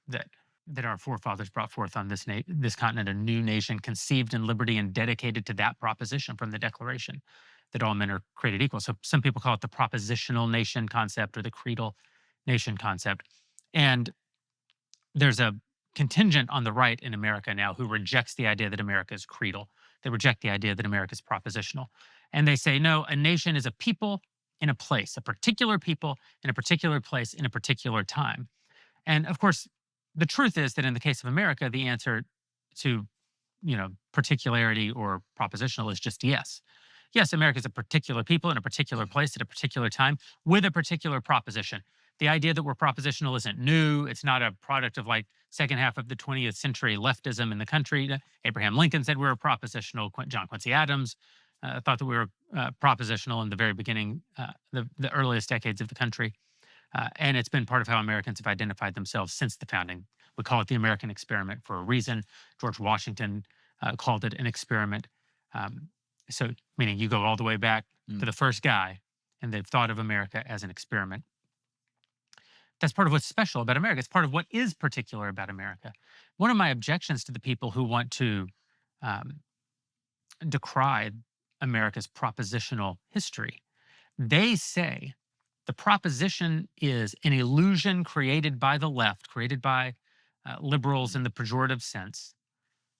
That our forefathers brought forth on this continent a new nation conceived in liberty and dedicated to that proposition from the Declaration, that all men are created equal. So some people call it the propositional nation concept or the creedal nation concept. And there's a contingent on the right in America now who rejects the idea that America is creedal. They reject the idea that America is propositional. And they say, no, a nation is a people in a place, a particular people in a particular place in a particular time. And of course, the truth is that in the case of America, the answer to, particularity or propositional is just yes. Yes, America is a particular people in a particular place at a particular time with a particular proposition. The idea that we're propositional isn't new. It's not a product of like second half of the 20th century leftism in the country. Abraham Lincoln said we were propositional. John Quincy Adams thought that we were propositional in the very beginning, the earliest decades of the country. And it's been part of how Americans have identified themselves since the founding. We call it the American experiment for a reason. George Washington called it an experiment. So, meaning you go all the way back to the first guy, and they've thought of America as an experiment. That's part of what's special about America. It's part of what is particular about America. One of my objections to the people who want to decry America's propositional history, they say the proposition is an illusion created by the left, created by liberals in the pejorative sense,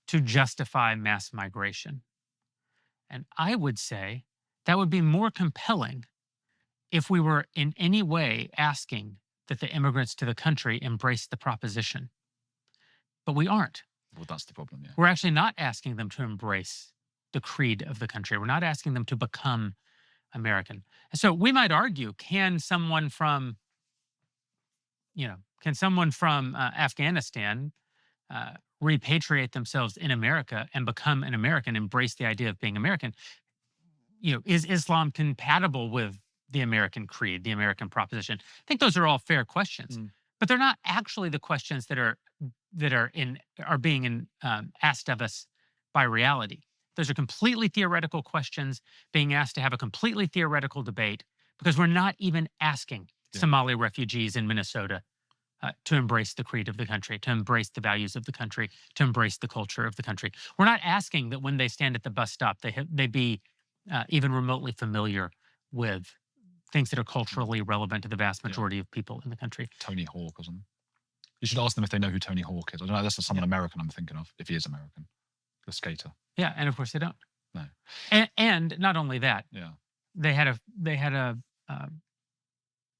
to justify mass migration. And I would say that would be more compelling if we were in any way asking that the immigrants to the country embrace the proposition. But we aren't. Well, that's the problem, yeah. We're actually not asking them to embrace the creed of the country. We're not asking them to become American. And so we might argue, can someone from Afghanistan repatriate themselves in America and become an American, embrace the idea of being American? Is Islam compatible with the American creed, the American proposition? I think those are all fair questions, but they're not actually the questions that are being asked of us by reality. Those are completely theoretical questions being asked to have a completely theoretical debate, because we're not even asking Somali refugees in Minnesota to embrace the creed of the country, to embrace the values of the country, to embrace the culture of the country. We're not asking that when they stand at the bus stop, they be even remotely familiar with things that are culturally relevant to the vast majority of people in the country. Tony Hawk or something. You should ask them if they know who Tony Hawk is. I don't know, that's someone American I'm thinking of, if he is American. The skater. Yeah, and of course they don't. No. And not only that, they had a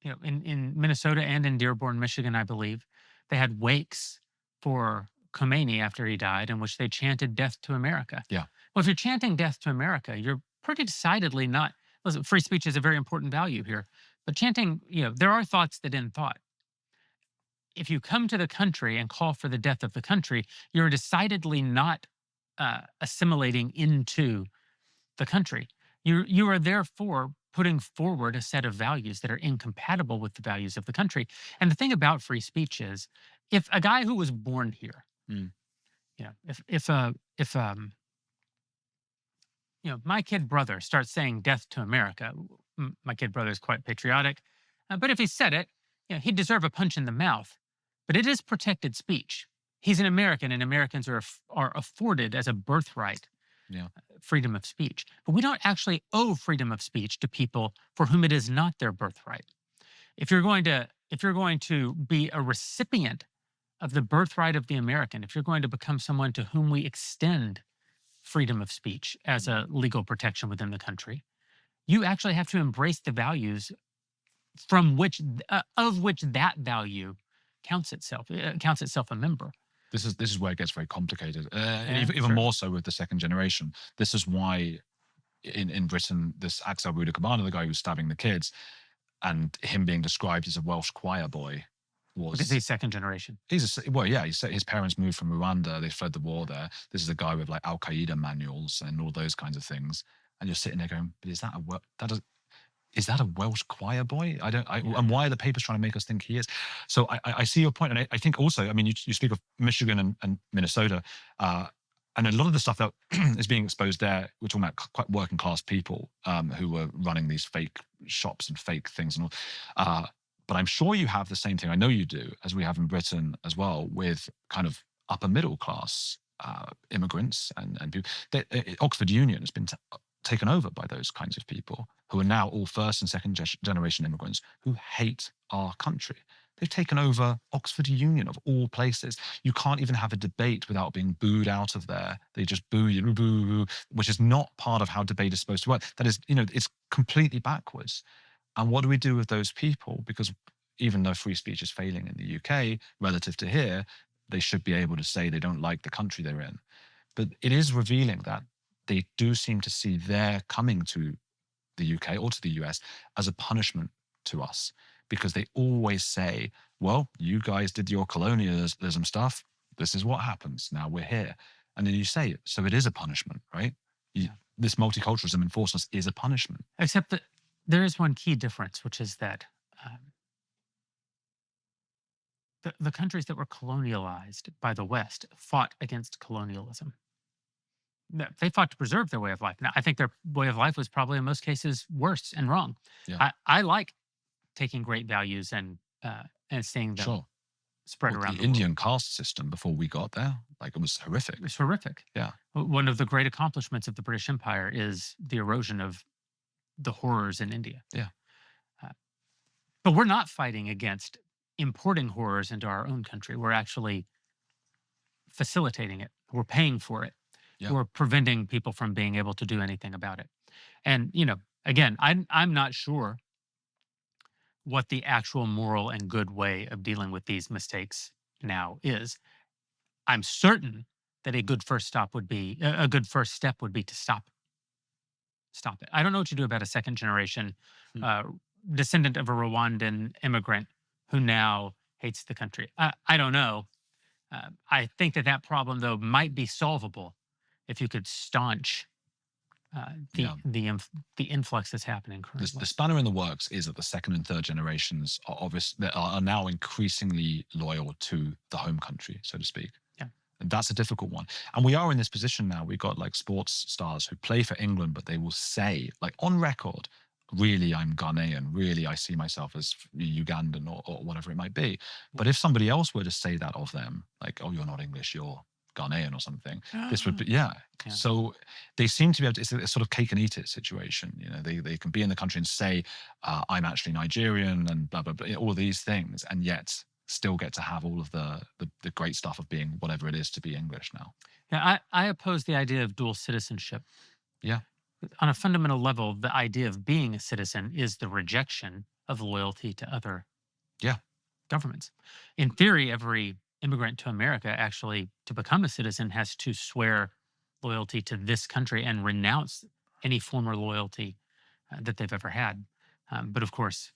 in Minnesota and in Dearborn, Michigan, I believe, they had wakes for Khomeini after he died, in which they chanted "Death to America." Yeah. Well, if you're chanting "Death to America," you're pretty decidedly not. Listen, free speech is a very important value here, but chanting, there are thoughts that end thought. If you come to the country and call for the death of the country, you're decidedly not assimilating into the country. You are therefore putting forward a set of values that are incompatible with the values of the country. And the thing about free speech is, if a guy who was born here, if my kid brother starts saying "death to America," my kid brother is quite patriotic, but if he said it, he'd deserve a punch in the mouth. But it is protected speech. He's an American, and Americans are afforded as a birthright freedom of speech. But we don't actually owe freedom of speech to people for whom it is not their birthright. If you're going to be a recipient of the birthright of the American, if you're going to become someone to whom we extend freedom of speech as a legal protection within the country, you actually have to embrace the values from which that value counts itself a member. This is where it gets very complicated, even more so with the second generation. This is why in Britain, this Axel Rudikubana, the guy who was stabbing the kids, and him being described as a Welsh choir boy, was because he's second generation. His parents moved from Rwanda. They fled the war there. This is a guy with like Al Qaeda manuals and all those kinds of things. And you're sitting there going, but is that is that a Welsh choir boy? Yeah. And why are the papers trying to make us think he is? So I see your point. And I think also, I mean, you speak of Michigan and Minnesota, and a lot of the stuff that is being exposed there, we're talking about quite working class people who were running these fake shops and fake things and all. But I'm sure you have the same thing. I know you do, as we have in Britain as well, with kind of upper middle class immigrants and people. Oxford Union has been taken over by those kinds of people who are now all first and second generation immigrants who hate our country. They've taken over Oxford Union of all places. You can't even have a debate without being booed out of there. They just boo you, boo, which is not part of how debate is supposed to work. That is, it's completely backwards. And what do we do with those people? Because even though free speech is failing in the UK relative to here, they should be able to say they don't like the country they're in. But it is revealing that they do seem to see their coming to the UK or to the US as a punishment to us, because they always say, well, you guys did your colonialism stuff. This is what happens. Now we're here. And then you say it. So it is a punishment, right? This multiculturalism enforced us is a punishment. Except that there is one key difference, which is that the countries that were colonialized by the West fought against colonialism. They fought to preserve their way of life. Now, I think their way of life was probably in most cases worse and wrong. Yeah. I like taking great values and seeing them spread around the the Indian world. caste system before we got there, like, it was horrific. It was horrific. Yeah. One of the great accomplishments of the British Empire is the erosion of the horrors in India. Yeah. But we're not fighting against importing horrors into our own country. We're actually facilitating it. We're paying for it. Yeah. We're preventing people from being able to do anything about it. And, again, I'm not sure what the actual moral and good way of dealing with these mistakes now is. I'm certain that a good first step would be to stop it. I don't know what you do about a second generation descendant of a Rwandan immigrant who now hates the country. I don't know. I think that problem, though, might be solvable if you could staunch the influx that's happening currently. The spanner in the works is that the second and third generations are now increasingly loyal to the home country, so to speak. Yeah. And that's a difficult one. And we are in this position now. We've got like sports stars who play for England, but they will say, like, on record, really, I'm Ghanaian. Really, I see myself as Ugandan or whatever it might be. But if somebody else were to say that of them, like, oh, you're not English, you're Ghanaian or something, this would be, yeah. So they seem to be able to, it's a sort of cake and eat it situation. They can be in the country and say, I'm actually Nigerian and blah, blah, blah, all these things, and yet still get to have all of the great stuff of being whatever it is to be English now. Yeah, I oppose the idea of dual citizenship. Yeah. On a fundamental level, the idea of being a citizen is the rejection of loyalty to other governments. In theory, every immigrant to America actually, to become a citizen, has to swear loyalty to this country and renounce any former loyalty that they've ever had. But of course,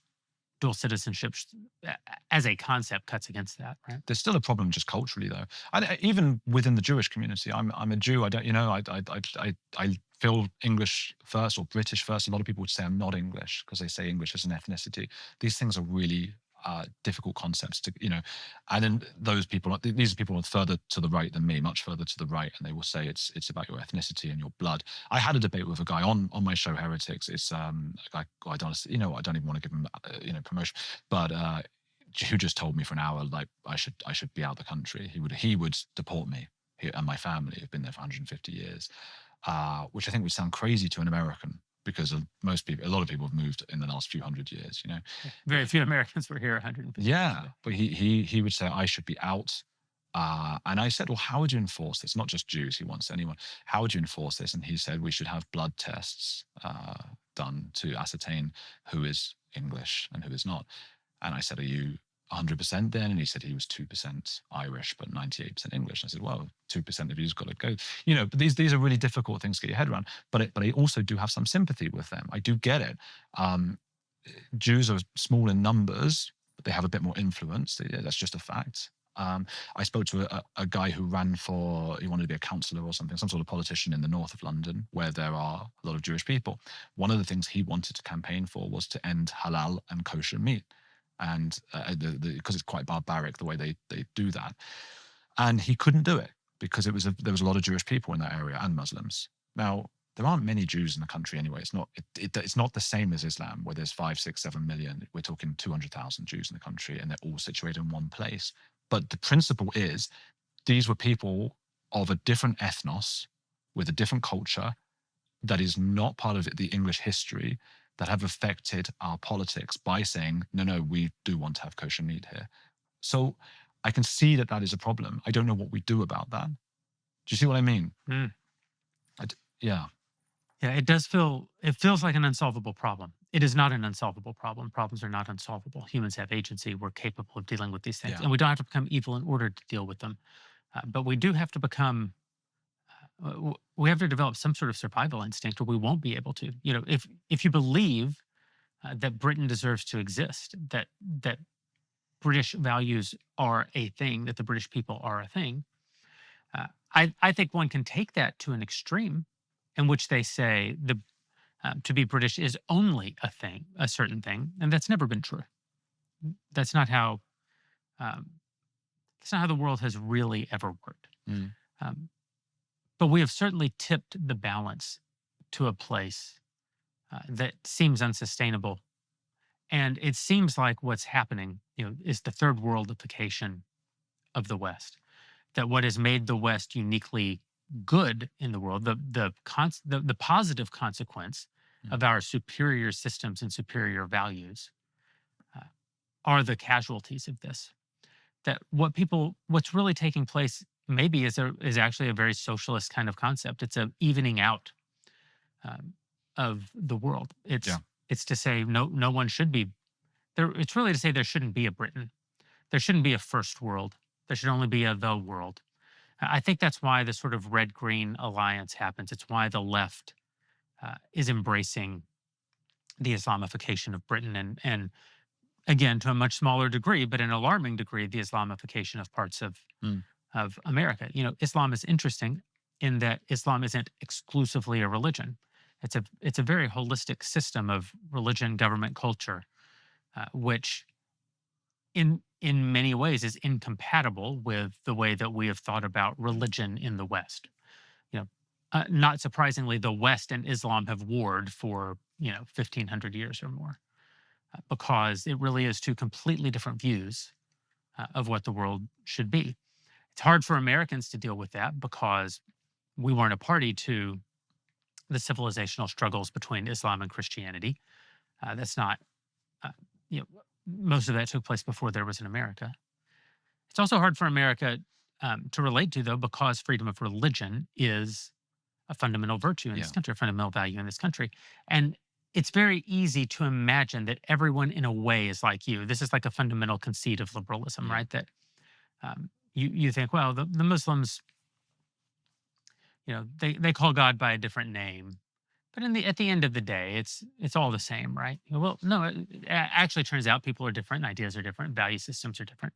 dual citizenship as a concept cuts against that, right? There's still a problem just culturally, though. Even within the Jewish community, I'm a Jew. I feel English first or British first. A lot of people would say I'm not English because they say English as an ethnicity. These things are really difficult concepts to, and then these are people further to the right than me, much further to the right, and they will say it's about your ethnicity and your blood. I had a debate with a guy on my show, Heretics. It's a guy, I don't even want to give him promotion, but who just told me for an hour, like, I should be out of the country. He would deport me and my family have been there for 150 years, which I think would sound crazy to an American, because a lot of people have moved in the last few hundred years. Very few Americans were here 150 years ago. But he would say I should be out. And I said, well, how would you enforce this? Not just Jews, he wants anyone. How would you enforce this? And he said we should have blood tests done to ascertain who is English and who is not. And I said, are you 100% then? And he said he was 2% Irish, but 98% English. And I said, well, 2% of you's got to go. But these are really difficult things to get your head around. But I also do have some sympathy with them. I do get it. Jews are small in numbers, but they have a bit more influence. That's just a fact. I spoke to a guy who ran for, he wanted to be a councillor or something, some sort of politician in the north of London, where there are a lot of Jewish people. One of the things he wanted to campaign for was to end halal and kosher meat. And because it's quite barbaric the way they do that. And he couldn't do it because there was a lot of Jewish people in that area and Muslims. Now, there aren't many Jews in the country anyway. It's not the same as Islam, where there's 5, 6, 7 million. We're talking 200,000 Jews in the country, and they're all situated in one place. But the principle is, these were people of a different ethnos, with a different culture, that is not part of the English history, that have affected our politics by saying, no, we do want to have kosher meat here. So I can see that is a problem. I don't know what we do about that. Do you see what I mean? Mm. Yeah. Yeah, it feels like an unsolvable problem. It is not an unsolvable problem. Problems are not unsolvable. Humans have agency. We're capable of dealing with these things. Yeah. And we don't have to become evil in order to deal with them. But we do have to become, we have to develop some sort of survival instinct, or we won't be able to. If you believe that Britain deserves to exist, that British values are a thing, that the British people are a thing, I think one can take that to an extreme in which they say to be British is only a thing, a certain thing, and that's never been true. That's not how the world has really ever worked. Mm. But we have certainly tipped the balance to a place that seems unsustainable, and it seems like what's happening, is the third worldification of the West. That what has made the West uniquely good in the world, the positive consequence of our superior systems and superior values, are the casualties of this. That what's really taking place maybe is actually a very socialist kind of concept. It's a evening out of the world. It's to say no one should be there. It's really to say there shouldn't be a Britain. There shouldn't be a first world. There should only be the world. I think that's why the sort of red-green alliance happens. It's why the left is embracing the Islamification of Britain, and again, to a much smaller degree, but an alarming degree, the Islamification of parts of America. Islam is interesting in that Islam isn't exclusively a religion. It's a very holistic system of religion, government, culture, which in many ways is incompatible with the way that we have thought about religion in the West. Not surprisingly, the West and Islam have warred for 1,500 years or more, because it really is two completely different views of what the world should be. It's hard for Americans to deal with that because we weren't a party to the civilizational struggles between Islam and Christianity. That's not, most of that took place before there was an America. It's also hard for America to relate to, though, because freedom of religion is a fundamental virtue in this country, a fundamental value in this country. And it's very easy to imagine that everyone in a way is like you. This is like a fundamental conceit of liberalism, right? That you think, well, the Muslims, they call God by a different name. But at the end of the day, it's all the same, right? Well, no, it actually turns out people are different, ideas are different, value systems are different.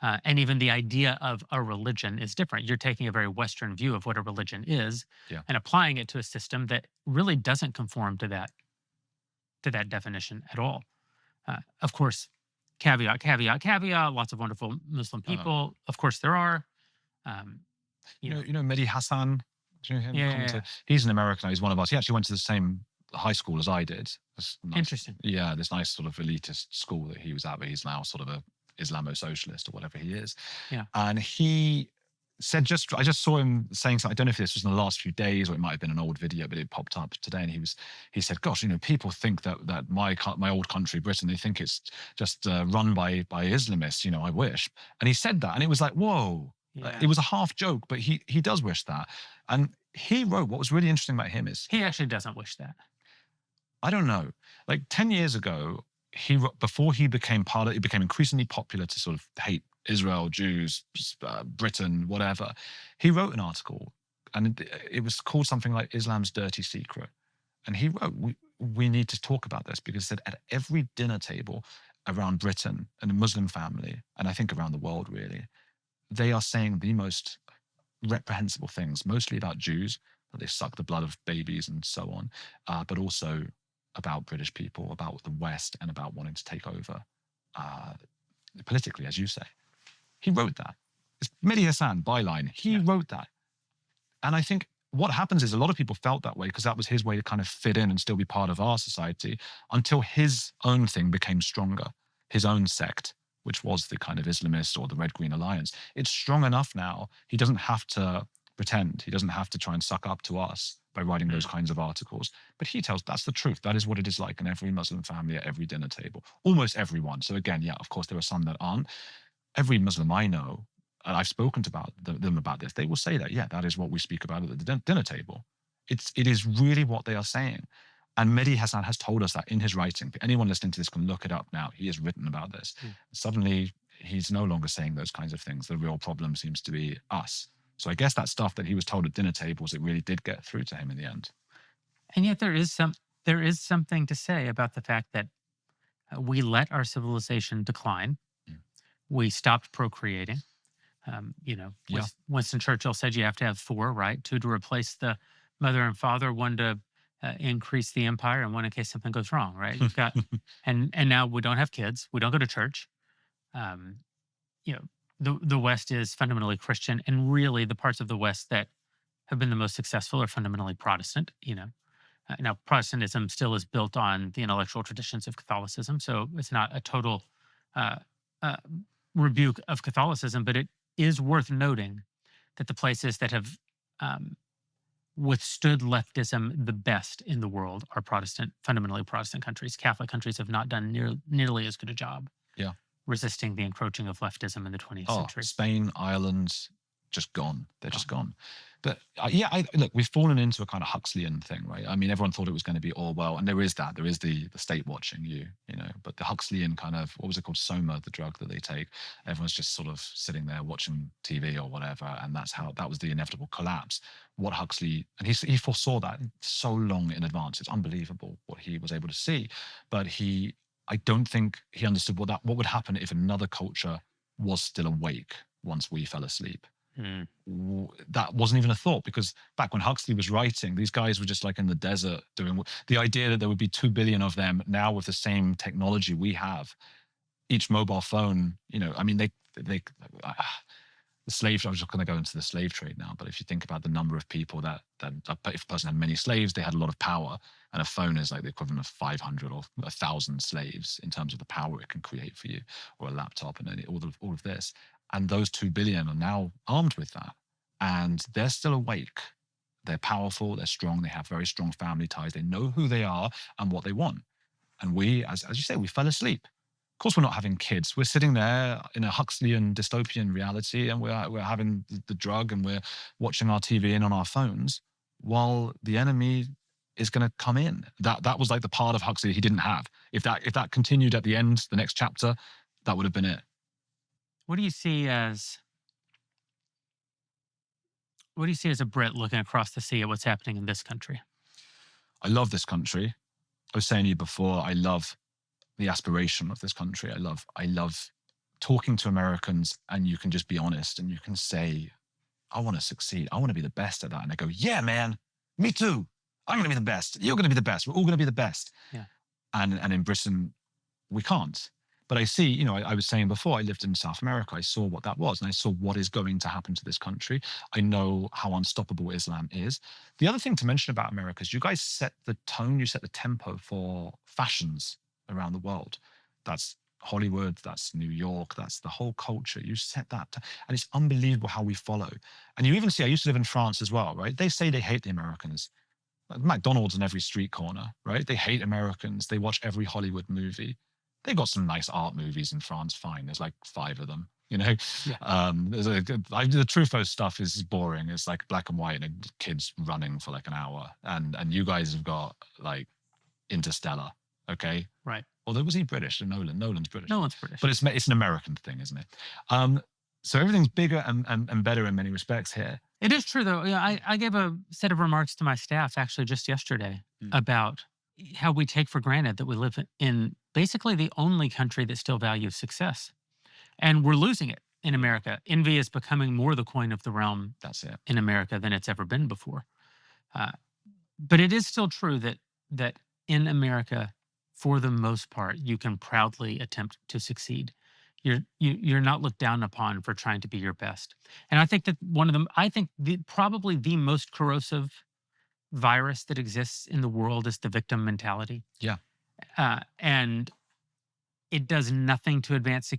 And even the idea of a religion is different. You're taking a very Western view of what a religion is and applying it to a system that really doesn't conform to that definition at all. Of course, caveat, lots of wonderful Muslim people. Of course, there are. You know Mehdi Hassan? Do you know him? Yeah. He's an American. He's one of us. He actually went to the same high school as I did. Nice, interesting. Yeah, this nice sort of elitist school that he was at, but he's now sort of a Islamo-socialist or whatever he is. Yeah. And he said, I just saw him saying something. I don't know if this was in the last few days or it might have been an old video, but it popped up today. And he said, gosh, people think that my old country, Britain, they think it's just run by Islamists. I wish. And he said that, and it was like, whoa. Yeah. It was a half joke, but he does wish that. And he wrote, what was really interesting about him is he actually doesn't wish that. I don't know. Like 10 years ago, before he became it became increasingly popular to sort of hate Israel, Jews, Britain, whatever. He wrote an article, and it was called something like Islam's Dirty Secret. And he wrote, we need to talk about this, because he said at every dinner table around Britain and a Muslim family, and I think around the world really, they are saying the most reprehensible things, mostly about Jews, that they suck the blood of babies and so on, but also about British people, about the West, and about wanting to take over uh, politically, as you say. He wrote that. It's Mehdi Hasan, byline. He wrote that. And I think what happens is a lot of people felt that way because that was his way to kind of fit in and still be part of our society until his own thing became stronger, his own sect, which was the kind of Islamist or the Red Green Alliance. It's strong enough now. He doesn't have to pretend. He doesn't have to try and suck up to us by writing those kinds of articles. But he tells that's the truth. That is what it is like in every Muslim family at every dinner table. Almost everyone. So again, yeah, of course, there are some that aren't. Every Muslim I know, and I've spoken to them about this, they will say that, yeah, that is what we speak about at the dinner table. It is really what they are saying. And Mehdi Hasan has told us that in his writing. Anyone listening to this can look it up now. He has written about this. Suddenly, he's no longer saying those kinds of things. The real problem seems to be us. So I guess that stuff that he was told at dinner tables, it really did get through to him in the end. And yet there is something to say about the fact that we let our civilization decline. We stopped procreating. Winston Churchill said you have to have 4, right? 2 to replace the mother and father, 1 to increase the empire, and 1 in case something goes wrong, right? You've got, and now we don't have kids. We don't go to church. The West is fundamentally Christian, and really the parts of the West that have been the most successful are fundamentally Protestant. Now Protestantism still is built on the intellectual traditions of Catholicism, so it's not a total rebuke of Catholicism, but it is worth noting that the places that have withstood leftism the best in the world are fundamentally Protestant countries. Catholic countries have not done nearly as good a job resisting the encroaching of leftism in the 20th century. Spain, Ireland, just gone. They're just gone. But look, we've fallen into a kind of Huxleyan thing, right? I mean, everyone thought it was going to be Orwell, and there is that. There is the state watching you, but the Huxleyan kind of, what was it called? Soma, the drug that they take. Everyone's just sort of sitting there watching TV or whatever, and that was the inevitable collapse. What Huxley, and he foresaw that so long in advance. It's unbelievable what he was able to see. But I don't think he understood what would happen if another culture was still awake once we fell asleep. That wasn't even a thought, because back when Huxley was writing, these guys were just like in the desert doing the idea that there would be 2 billion of them now with the same technology we have. Each mobile phone, I mean, the slave, I was just going to go into the slave trade now, but if you think about the number of people that if a person had many slaves, they had a lot of power, and a phone is like the equivalent of 500 or 1,000 slaves in terms of the power it can create for you, or a laptop, and all of this. And those 2 billion are now armed with that. And they're still awake. They're powerful, they're strong, they have very strong family ties. They know who they are and what they want. And we, as you say, we fell asleep. Of course, we're not having kids. We're sitting there in a Huxleyan dystopian reality, and we're having the drug, and we're watching our TV and on our phones while the enemy is going to come in. That was like the part of Huxley he didn't have. If that continued at the end, the next chapter, that would have been it. What do you see as a Brit looking across the sea at what's happening in this country? I love this country. I was saying to you before, I love the aspiration of this country. I love talking to Americans, and you can just be honest and you can say, I want to succeed. I want to be the best at that. And they go, yeah, man, me too. I'm going to be the best. You're going to be the best. We're all going to be the best. Yeah. And in Britain, we can't. But I see, I was saying before, I lived in South America. I saw what that was, and I saw what is going to happen to this country. I know how unstoppable Islam is. The other thing to mention about America is you guys set the tone, you set the tempo for fashions around the world. That's Hollywood, that's New York, that's the whole culture. You set that, and it's unbelievable how we follow. And you even see, I used to live in France as well, right? They say they hate the Americans. McDonald's in every street corner, right? They hate Americans. They watch every Hollywood movie. They got some nice art movies in France, fine. There's like 5 of them, Yeah. The Truffaut stuff is boring. It's like black and white and kids running for like an hour. And you guys have got like Interstellar, okay? Right. Although, was he British? Nolan's British. Nolan's British. But it's an American thing, isn't it? So everything's bigger and better in many respects here. It is true, though. Yeah, I gave a set of remarks to my staff actually just yesterday about how we take for granted that we live in basically the only country that still values success. And we're losing it. in America. Envy is becoming more the coin of the realm That's it. in America than it's ever been before. Uh, but it is still true that in America, for the most part, you can proudly attempt to succeed. You're not looked down upon for trying to be your best. And I think that one of them, I think probably the most corrosive virus that exists in the world is the victim mentality. Yeah. And it does nothing to advance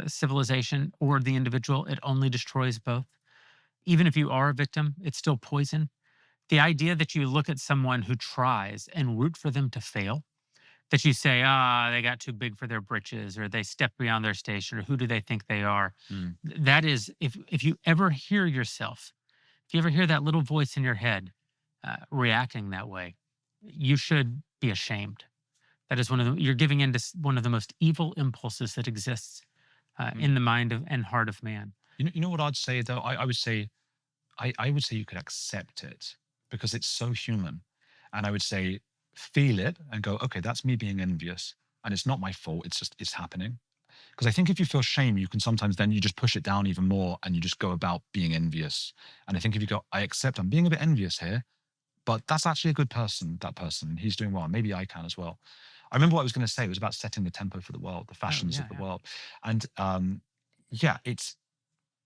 civilization or the individual. It only destroys both. Even if you are a victim, it's still poison. The idea that you look at someone who tries and root for them to fail, that you say, they got too big for their britches, or they stepped beyond their station, or who do they think they are? That is, if you ever hear yourself, if you ever hear that little voice in your head reacting that way, you should be ashamed. That is you're giving in to one of the most evil impulses that exists in the mind and heart of man. You know what I'd say though? I would say, I would say you could accept it because it's so human. And I would say, feel it and go, okay, that's me being envious. And it's not my fault. It's happening. Because I think if you feel shame, you can sometimes then you just push it down even more and you just go about being envious. And I think if you go, I accept I'm being a bit envious here, but that's actually a good person, that person. He's doing well. Maybe I can as well. I remember what I was going to say. It was about setting the tempo for the world, the fashions of the world. And it's,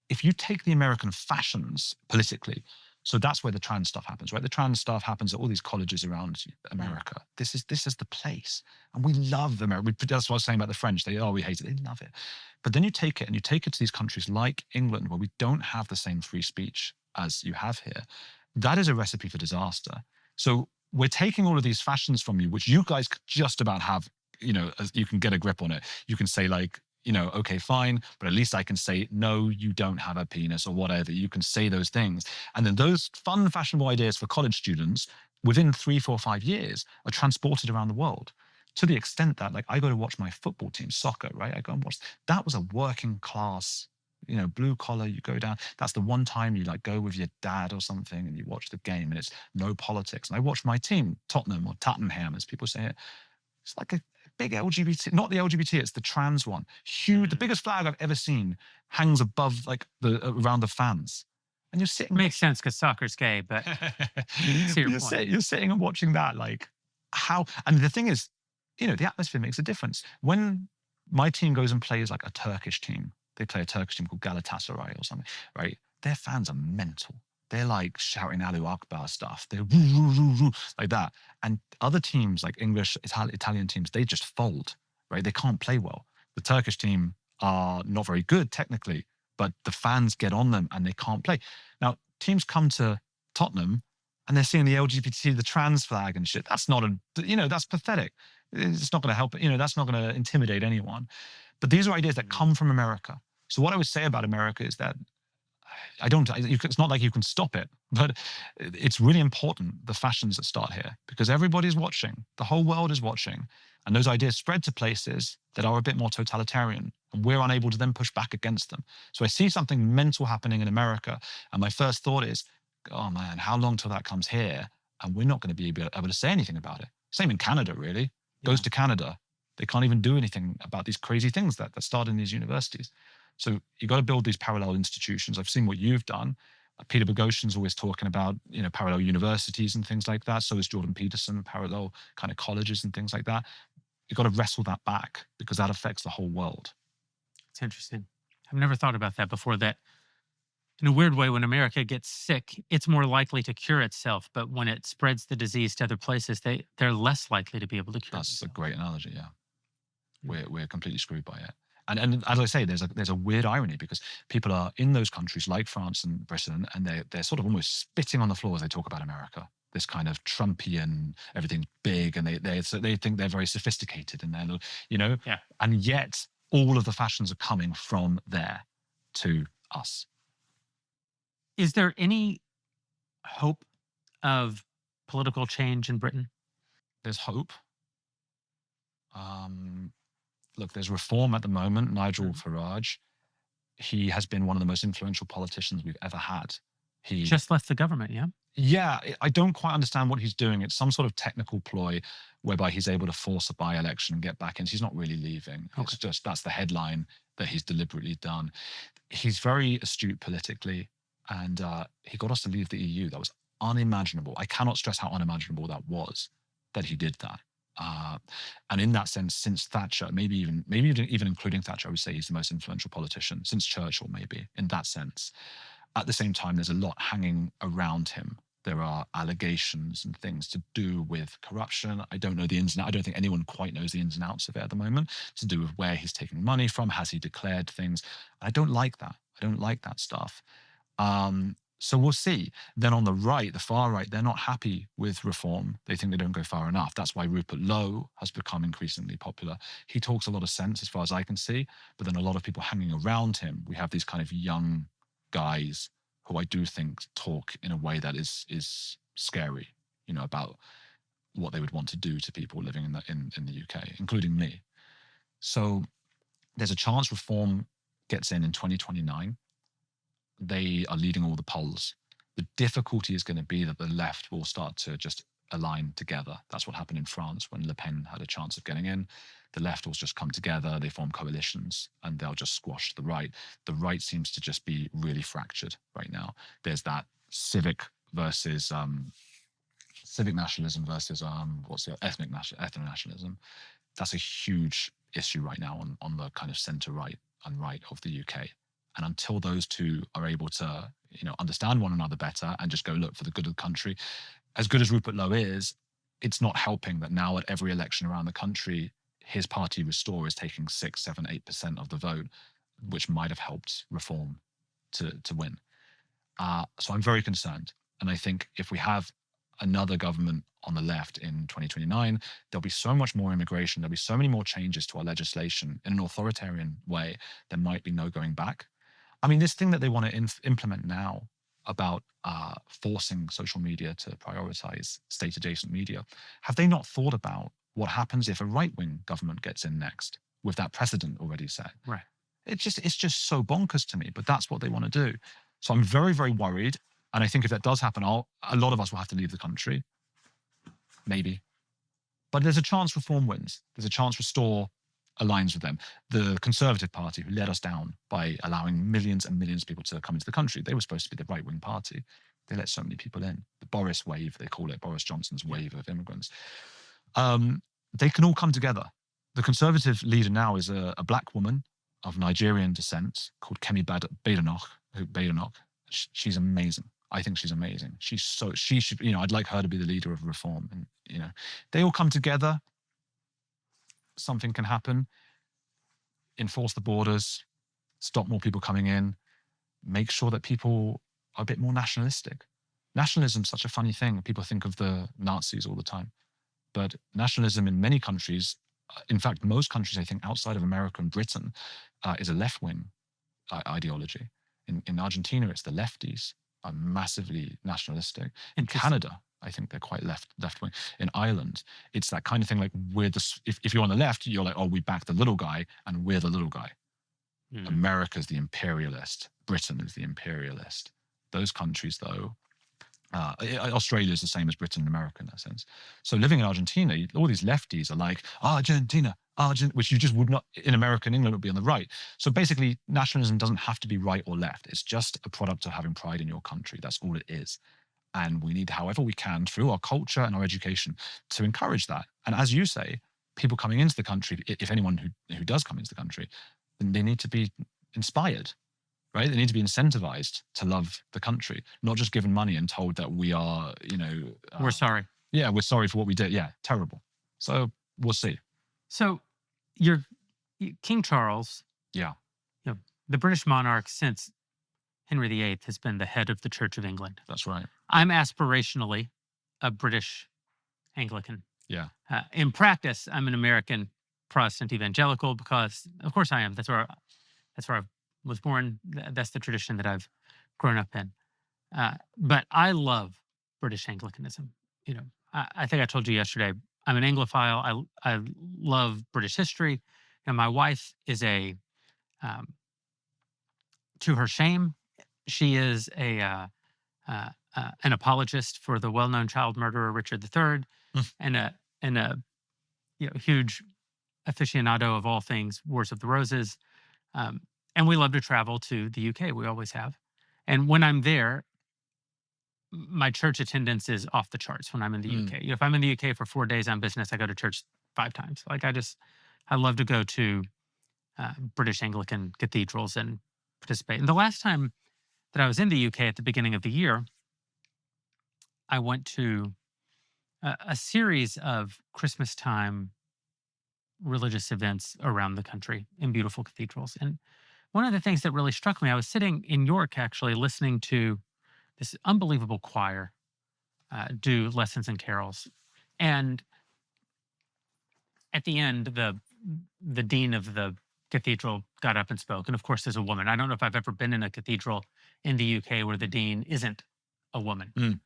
if you take the American fashions politically, so that's where the trans stuff happens, right? The trans stuff happens at all these colleges around America. This is the place. And we love America. That's what I was saying about the French. We hate it. They love it. But then you take it and you take it to these countries like England, where we don't have the same free speech as you have here. That is a recipe for disaster. So we're taking all of these fashions from you, which you guys could just about have, you can get a grip on it. You can say like, okay, fine, but at least I can say, no, you don't have a penis or whatever. You can say those things. And then those fun, fashionable ideas for college students within 3, 4, 5 years are transported around the world to the extent that, like, I go to watch my football team, soccer, right? I go and watch, that was a working class, blue collar, you go down. That's the one time you like go with your dad or something and you watch the game and it's no politics. And I watch my team, Tottenham or Tottenham, as people say it. It's like a big LGBT, not the LGBT, it's the trans one. Huge, the biggest flag I've ever seen hangs above, like, around the fans. And you're sitting. Makes sense because soccer's gay, but you're sitting and watching that, like, how, and the thing is, the atmosphere makes a difference. When my team goes and plays like a Turkish team, they play a Turkish team called Galatasaray or something, right? Their fans are mental. They're like shouting Allahu Akbar stuff. They're like that. And other teams like English, Italian teams, they just fold, right? They can't play well. The Turkish team are not very good technically, but the fans get on them and they can't play. Now, teams come to Tottenham and they're seeing the LGBT, the trans flag and shit. That's not that's pathetic. It's not going to help. That's not going to intimidate anyone. But these are ideas that come from America. So what I would say about America is that it's not like you can stop it, but it's really important, the fashions that start here, because everybody's watching, the whole world is watching, and those ideas spread to places that are a bit more totalitarian, and we're unable to then push back against them. So I see something mental happening in America, and my first thought is, oh man, how long till that comes here? And we're not going to be able to say anything about it. Same in Canada, really. Goes to Canada. They can't even do anything about these crazy things that start in these universities. So you've got to build these parallel institutions. I've seen what you've done. Peter Boghossian's always talking about, parallel universities and things like that. So is Jordan Peterson, parallel kind of colleges and things like that. You've got to wrestle that back because that affects the whole world. It's interesting. I've never thought about that before, that in a weird way, when America gets sick, it's more likely to cure itself. But when it spreads the disease to other places, they're less likely to be able to cure That's themselves. a great analogy, yeah. We're completely screwed by it. And as I say, there's a weird irony because people are in those countries like France and Britain, and they're sort of almost spitting on the floor as they talk about America. This kind of Trumpian, everything big, and they think they're very sophisticated, and they're, and yet all of the fashions are coming from there to us. Is there any hope of political change in Britain? There's hope. Look, there's reform at the moment. Nigel Farage, he has been one of the most influential politicians we've ever had. He just left the government, yeah? Yeah, I don't quite understand what he's doing. It's some sort of technical ploy whereby he's able to force a by-election and get back in. He's not really leaving. Okay. It's just that's the headline that he's deliberately done. He's very astute politically, and he got us to leave the EU. That was unimaginable. I cannot stress how unimaginable that was, that he did that. And in that sense, since Thatcher, maybe even including Thatcher, I would say he's the most influential politician since Churchill, maybe in that sense. At the same time, there's a lot hanging around him. There are allegations and things to do with corruption. I don't know the ins and outs. I don't think anyone quite knows the ins and outs of it at the moment, to do with where he's taking money from. Has he declared things? I don't like that. I don't like that stuff. So we'll see. Then on the right, the far right, they're not happy with reform. They think they don't go far enough. That's why Rupert Lowe has become increasingly popular. He talks a lot of sense as far as I can see, but then a lot of people hanging around him. We have these kind of young guys who I do think talk in a way that is scary, about what they would want to do to people living in the UK, including me. So there's a chance reform gets in 2029. They are leading all the polls. The difficulty is going to be that the left will start to just align together. That's what happened in France when Le Pen had a chance of getting in. The left will just come together, they form coalitions, and they'll just squash the right. The right seems to just be really fractured right now. There's that civic nationalism versus ethnic nationalism. That's a huge issue right now on the kind of centre right and right of the UK. And until those two are able to, understand one another better and just go look for the good of the country, as good as Rupert Lowe is, it's not helping that now at every election around the country, his party Restore is taking 6, 7, 8% of the vote, which might have helped Reform to win. So I'm very concerned. And I think if we have another government on the left in 2029, there'll be so much more immigration, there'll be so many more changes to our legislation in an authoritarian way, there might be no going back. I mean, this thing that they want to implement now about forcing social media to prioritize state-adjacent media, have they not thought about what happens if a right-wing government gets in next with that precedent already set? Right. It's just so bonkers to me, but that's what they want to do. So I'm very, very worried. And I think if that does happen, a lot of us will have to leave the country. Maybe. But there's a chance Reform wins. There's a chance Restore aligns with them. The Conservative Party, who let us down by allowing millions and millions of people to come into the country, they were supposed to be the right-wing party. They let so many people in. The Boris wave, they call it, Boris Johnson's wave of immigrants. They can all come together. The Conservative leader now is a black woman of Nigerian descent called Kemi Badenoch. She's amazing. I think she's amazing. She should, I'd like her to be the leader of Reform. And, they all come together. Something can happen. Enforce the borders, stop more people coming in, make sure that people are a bit more nationalistic. Nationalism's such a funny thing. People think of the Nazis all the time. But nationalism in many countries, in fact, most countries, I think, outside of America and Britain, is a left-wing ideology. In Argentina, it's the lefties are massively nationalistic. In Canada, I think they're quite left-wing. In Ireland, it's that kind of thing like if you're on the left, you're like, oh, we back the little guy and we're the little guy. America's the imperialist. Britain is the imperialist. Those countries, though, Australia is the same as Britain and America in that sense. So living in Argentina, all these lefties are like, Argentina, which you just would not, in America and England, would be on the right. So basically, nationalism doesn't have to be right or left. It's just a product of having pride in your country. That's all it is. And we need, however we can, through our culture and our education, to encourage that. And as you say, people coming into the country, if anyone who does come into the country, then they need to be inspired, right? They need to be incentivized to love the country, not just given money and told that we are, we're sorry. Yeah, we're sorry for what we did. Yeah, terrible. So we'll see. So King Charles, the British monarch since Henry VIII has been the head of the Church of England. That's right. I'm aspirationally a British Anglican. Yeah. In practice, I'm an American Protestant evangelical because, of course, I am. That's where I was born. That's the tradition that I've grown up in. But I love British Anglicanism. I think I told you yesterday, I'm an Anglophile. I love British history. And my wife is to her shame, she is a an apologist for the well-known child murderer Richard III, and a huge aficionado of all things Wars of the Roses. Um, and we love to travel to the UK. We always have. And when I'm there, my church attendance is off the charts when I'm in the UK. If I'm in the UK for 4 days on business, I go to church 5 times. Like I love to go to British Anglican cathedrals and participate. And the last time that I was in the UK at the beginning of the year, I went to a series of Christmas time religious events around the country in beautiful cathedrals. And one of the things that really struck me, I was sitting in York actually listening to this unbelievable choir do lessons and carols. And at the end, the dean of the cathedral got up and spoke. And of course, as a woman, I don't know if I've ever been in a cathedral in the UK where the dean isn't a woman.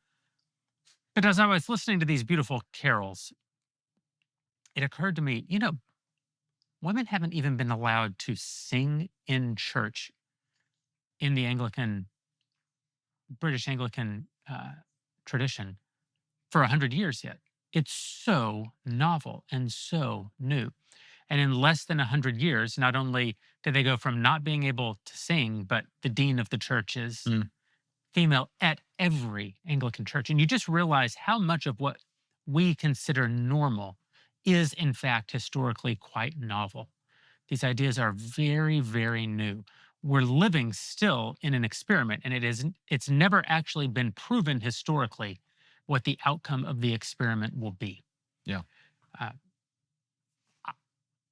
But as I was listening to these beautiful carols, it occurred to me, women haven't even been allowed to sing in church in the British Anglican tradition for 100 years yet. It's so novel and so new. And in less than 100 years, not only did they go from not being able to sing, but the dean of the church is female at every Anglican church. And you just realize how much of what we consider normal is, in fact, historically quite novel. These ideas are very, very new. We're living still in an experiment, and it's never actually been proven historically what the outcome of the experiment will be. Yeah.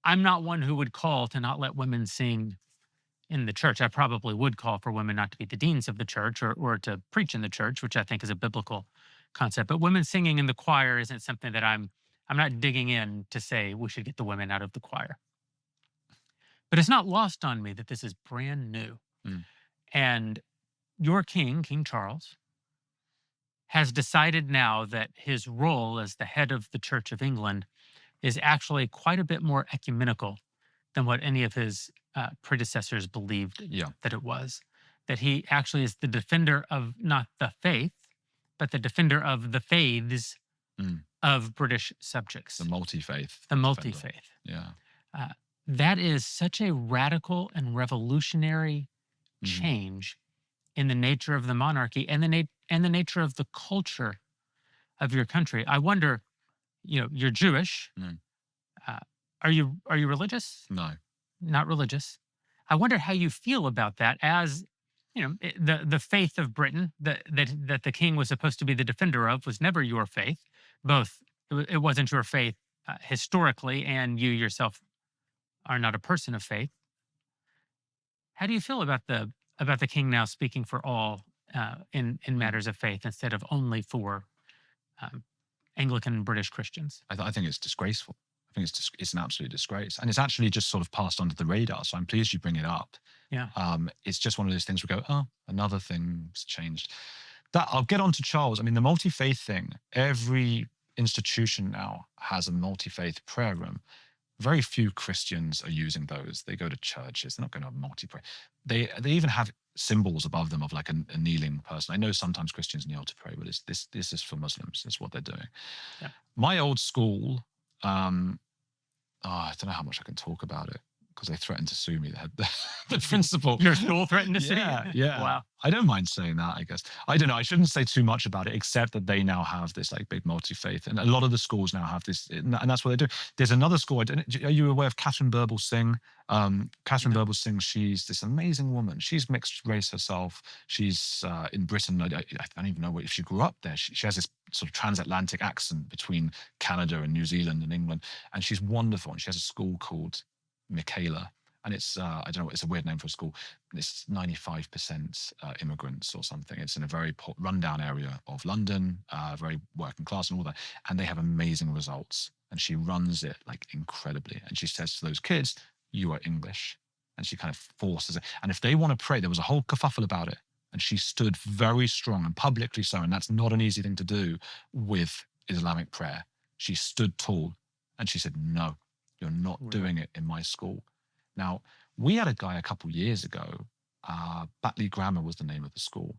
I'm not one who would call to not let women sing in the church. I probably would call for women not to be the deans of the church or to preach in the church, which I think is a biblical concept. But women singing in the choir isn't something that I'm not digging in to say we should get the women out of the choir. But it's not lost on me that this is brand new. And your king, King Charles, has decided now that his role as the head of the Church of England is actually quite a bit more ecumenical than what any of his predecessors believed that it was. That he actually is the defender of not the faith, but the defender of the faiths of British subjects. The multi-faith. The multi-faith. Yeah. That is such a radical and revolutionary change in the nature of the monarchy and the nature of the culture of your country. I wonder, you're Jewish. Are you religious? No. Not religious. I wonder how you feel about that as, the faith of Britain that the king was supposed to be the defender of was never your faith. Both, it wasn't your faith historically, and you yourself are not a person of faith. How do you feel about the king now speaking for all in matters of faith instead of only for Anglican British Christians? I think it's disgraceful. I think it's an absolute disgrace, and it's actually just sort of passed under the radar. So I'm pleased you bring it up. Yeah. It's just one of those things where we go, oh, another thing's changed. That I'll get on to Charles. I mean, the multi-faith thing. Every institution now has a multi-faith prayer room. Very few Christians are using those. They go to churches. They're not going to have multi-prayer. They even have symbols above them of like a kneeling person. I know sometimes Christians kneel to pray, but this is for Muslims. That's what they're doing. Yeah. My old school, I don't know how much I can talk about it because they threatened to sue me. The principal. Your school threatened to sue you? Yeah. Wow. I don't mind saying that, I guess. I don't know. I shouldn't say too much about it, except that they now have this like big multi-faith. And a lot of the schools now have this, and that's what they do. There's another school. Are you aware of Catherine Birbal Singh? Catherine Birbal Singh, she's this amazing woman. She's mixed race herself. She's in Britain. I don't even know if she grew up there. She has this sort of transatlantic accent between Canada and New Zealand and England. And she's wonderful. And she has a school called Michaela. And it's, I don't know, it's a weird name for a school. It's 95% immigrants or something. It's in a very rundown area of London, very working class and all that. And they have amazing results. And she runs it like incredibly. And she says to those kids, you are English. And she kind of forces it. And if they want to pray, there was a whole kerfuffle about it. And she stood very strong and publicly so. And that's not an easy thing to do with Islamic prayer. She stood tall and she said, no, you're not doing it in my school. Now, we had a guy a couple years ago, Batley Grammar was the name of the school,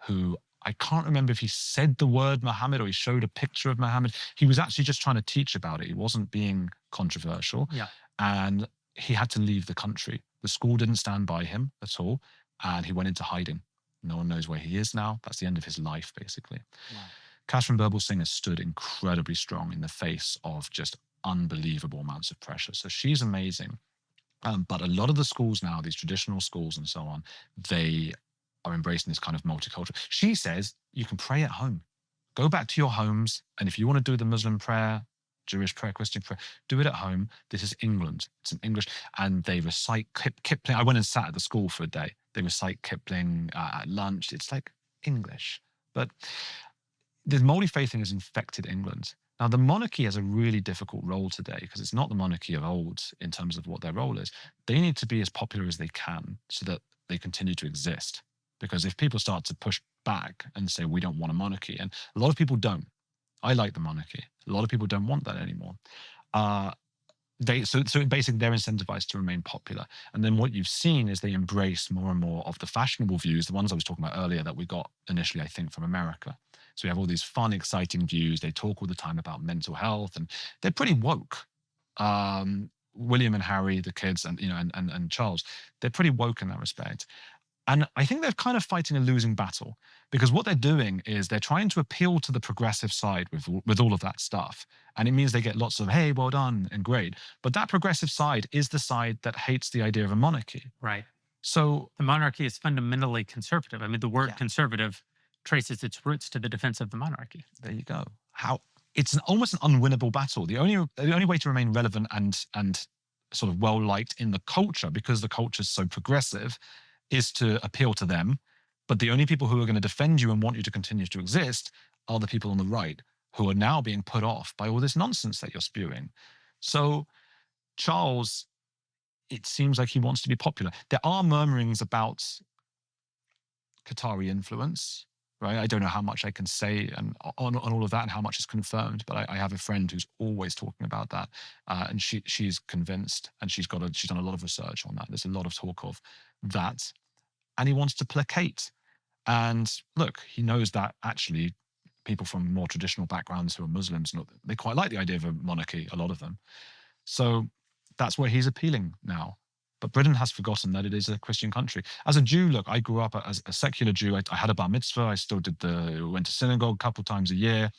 who I can't remember if he said the word Muhammad or he showed a picture of Muhammad. He was actually just trying to teach about it. He wasn't being controversial. Yeah. And he had to leave the country. The school didn't stand by him at all. And he went into hiding. No one knows where he is now. That's the end of his life, basically. Wow. Katharine Birbalsingh has stood incredibly strong in the face of just unbelievable amounts of pressure. So she's amazing. But a lot of the schools now, these traditional schools and so on, they are embracing this kind of multicultural. She says you can pray at home. Go back to your homes, and if you want to do the Muslim prayer, Jewish prayer, Christian prayer, do it at home. This is England. It's in English. And they recite Kipling. I went and sat at the school for a day. They recite Kipling at lunch. It's like English. But the multi-faith thing has infected England. Now, the monarchy has a really difficult role today because it's not the monarchy of old in terms of what their role is. They need to be as popular as they can so that they continue to exist. Because if people start to push back and say, we don't want a monarchy, and a lot of people don't. I like the monarchy. A lot of people don't want that anymore. So basically they're incentivized to remain popular. And then what you've seen is they embrace more and more of the fashionable views, the ones I was talking about earlier that we got initially, I think, from America. So we have all these fun, exciting views. They talk all the time about mental health, and they're pretty woke. William and Harry, the kids, and Charles, they're pretty woke in that respect. And I think they're kind of fighting a losing battle because what they're doing is they're trying to appeal to the progressive side with all of that stuff. And it means they get lots of, hey, well done and great. But that progressive side is the side that hates the idea of a monarchy. Right. So the monarchy is fundamentally conservative. I mean, the word conservative traces its roots to the defense of the monarchy. There you go. It's almost an unwinnable battle. The only way to remain relevant and sort of well-liked in the culture, because the culture is so progressive, is to appeal to them. But the only people who are going to defend you and want you to continue to exist are the people on the right who are now being put off by all this nonsense that you're spewing. So Charles, it seems like he wants to be popular. There are murmurings about Qatari influence, right? I don't know how much I can say on all of that and how much is confirmed, but I have a friend who's always talking about that. And she's convinced, and she's done a lot of research on that. There's a lot of talk of that. And he wants to placate. And look, he knows that actually people from more traditional backgrounds who are Muslims, they quite like the idea of a monarchy, a lot of them. So that's where he's appealing now. But Britain has forgotten that it is a Christian country. As a Jew, look, I grew up as a secular Jew. I had a bar mitzvah. I still went to synagogue a couple of times a year.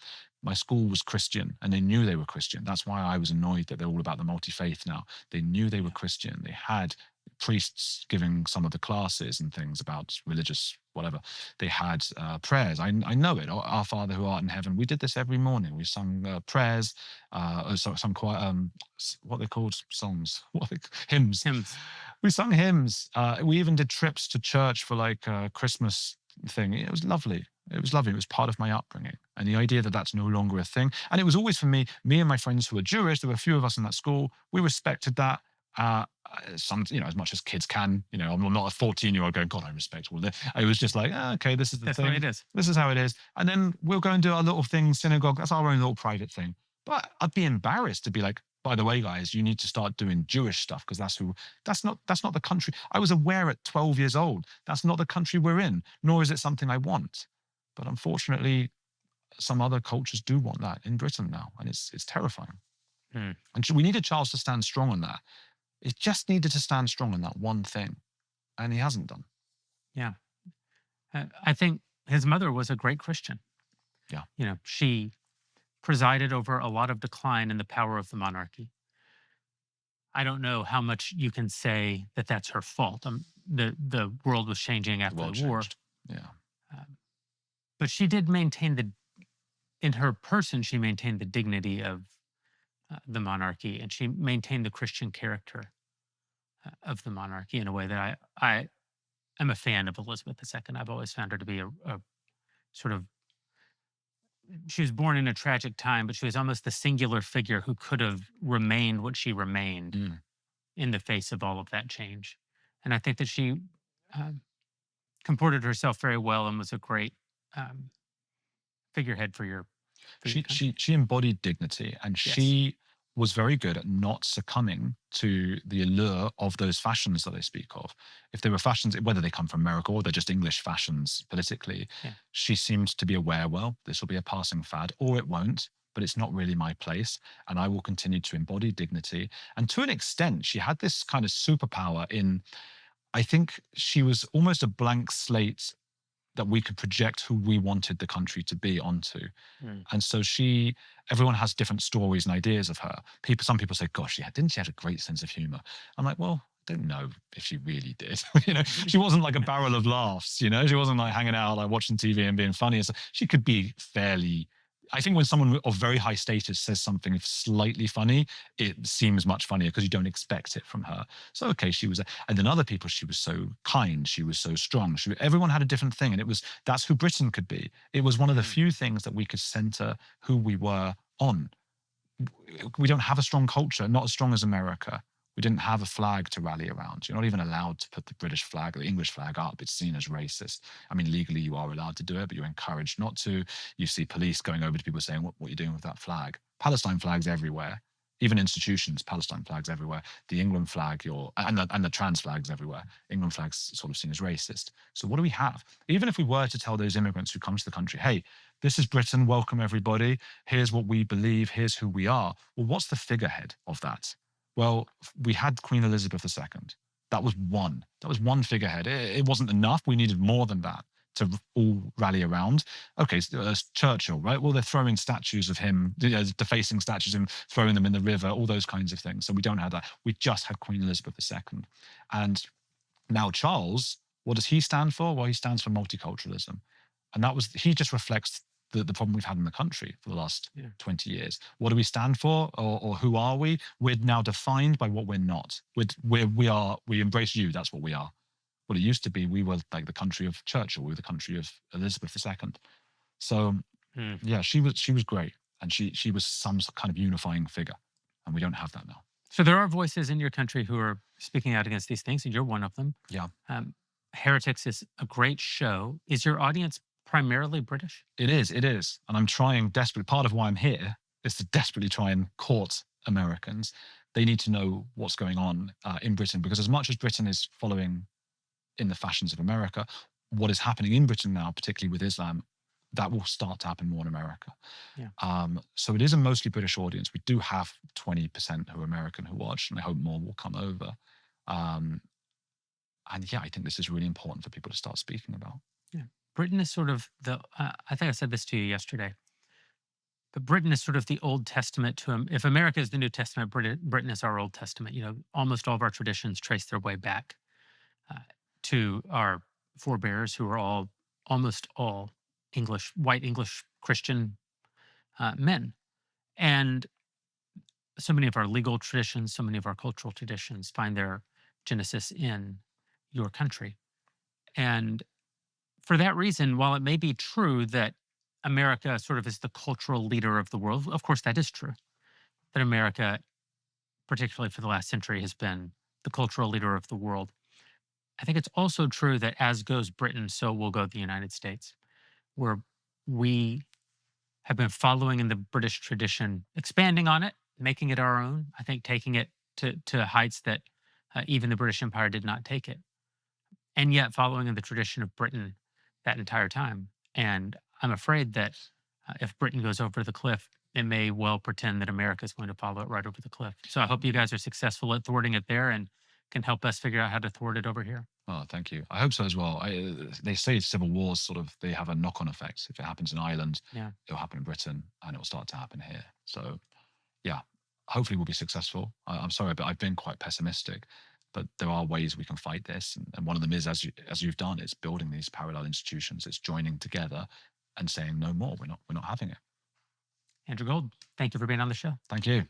My school was Christian, and they knew they were Christian. That's why I was annoyed that they're all about the multi-faith now. They knew they were Christian. They had priests giving some of the classes and things about religious whatever. They had prayers. I know it. Our Father who art in heaven. We did this every morning. We sung prayers, some choir, what they called songs, hymns. We sung hymns. We even did trips to church for like a Christmas thing. It was lovely. It was lovely. It was part of my upbringing. And the idea that that's no longer a thing. And it was always for me and my friends who were Jewish, there were a few of us in that school, we respected that. As much as kids can, I'm not a 14-year-old going, God, I respect all this. I was just like, okay, this is the thing. That's how it is. This is how it is. And then we'll go and do our little thing, synagogue. That's our own little private thing. But I'd be embarrassed to be like, by the way, guys, you need to start doing Jewish stuff because that's not the country. I was aware at 12 years old, that's not the country we're in, nor is it something I want. But unfortunately, some other cultures do want that in Britain now, and it's terrifying. And we needed Charles to stand strong on that. It just needed to stand strong on that one thing, and he hasn't done. Yeah. I think his mother was a great Christian. Yeah. She presided over a lot of decline in the power of the monarchy. I don't know how much you can say that that's her fault. The world was changing after the war. Yeah. But she did maintain in her person, she maintained the dignity of the monarchy, and she maintained the Christian character of the monarchy in a way that I am a fan of Elizabeth II. I've always found her to be a sort of, she was born in a tragic time, but she was almost the singular figure who could have remained what she remained in the face of all of that change. And I think that she comported herself very well and was a great figurehead for your she embodied dignity, and she was very good at not succumbing to the allure of those fashions that they speak of. If they were fashions, whether they come from America or they're just English fashions politically, she seems to be aware, well, this will be a passing fad, or it won't, but it's not really my place. And I will continue to embody dignity. And to an extent, she had this kind of superpower in, I think she was almost a blank slate that we could project who we wanted the country to be onto. And so everyone has different stories and ideas of her. Some people say, gosh, didn't she have a great sense of humor? I'm like, well, I don't know if she really did. She wasn't like a barrel of laughs, she wasn't like hanging out, like watching TV and being funny. So she could be fairly, I think when someone of very high status says something slightly funny, it seems much funnier because you don't expect it from her. So, okay, she was, and then other people, she was so kind, she was so strong. Everyone had a different thing, and that's who Britain could be. It was one of the few things that we could center who we were on. We don't have a strong culture, not as strong as America. We didn't have a flag to rally around. You're not even allowed to put the British flag or the English flag up. It's seen as racist. I mean, legally you are allowed to do it, but you're encouraged not to. You see police going over to people saying, what are you doing with that flag? Palestine flags everywhere. Even institutions, Palestine flags everywhere. The England flag, and the trans flags everywhere. England flags sort of seen as racist. So what do we have? Even if we were to tell those immigrants who come to the country, hey, this is Britain, welcome everybody. Here's what we believe, here's who we are. Well, what's the figurehead of that? Well, we had Queen Elizabeth II. That was one figurehead. It wasn't enough. We needed more than that to all rally around. Okay, so there's Churchill, right? Well, they're throwing statues of him, defacing statues and throwing them in the river, all those kinds of things. So we don't have that. We just had Queen Elizabeth II. And now Charles, what does he stand for? Well, he stands for multiculturalism. And he just reflects the problem we've had in the country for the last 20 years. What do we stand for, or who are we? We're now defined by what we're not. We embrace you, that's what we are. What it used to be, we were like the country of Churchill, we were the country of Elizabeth II. So yeah, she was great. And she was some kind of unifying figure. And we don't have that now. So there are voices in your country who are speaking out against these things, and you're one of them. Yeah. Heretics is a great show. Is your audience primarily British? It is. And I'm trying desperately. Part of why I'm here is to desperately try and court Americans. They need to know what's going on in Britain, because as much as Britain is following in the fashions of America, what is happening in Britain now, particularly with Islam, that will start to happen more in America. Yeah. So it is a mostly British audience. We do have 20% who are American who watch, and I hope more will come over. And yeah, I think this is really important for people to start speaking about. Yeah. Britain is sort of I think I said this to you yesterday, but Britain is sort of the Old Testament to him. If America is the New Testament, Britain is our Old Testament. Almost all of our traditions trace their way back to our forebears, who are almost all white English Christian men. And so many of our legal traditions, so many of our cultural traditions find their genesis in your country. And for that reason, while it may be true that America sort of is the cultural leader of the world, of course that is true, that America, particularly for the last century, has been the cultural leader of the world. I think it's also true that as goes Britain, so will go the United States, where we have been following in the British tradition, expanding on it, making it our own. I think taking it to heights that even the British Empire did not take it, and yet following in the tradition of Britain that entire time. And I'm afraid that if Britain goes over the cliff, it may well pretend that America is going to follow it right over the cliff. So I hope you guys are successful at thwarting it there and can help us figure out how to thwart it over here. Oh, thank you. I hope so as well. They say civil wars they have a knock-on effect. If it happens in Ireland, it'll happen in Britain, and it'll start to happen here. So yeah, hopefully we'll be successful. I'm sorry, but I've been quite pessimistic. But there are ways we can fight this, and one of them is, as you've done, it's building these parallel institutions. It's joining together and saying no more. We're not having it. Andrew Gold, thank you for being on the show. Thank you.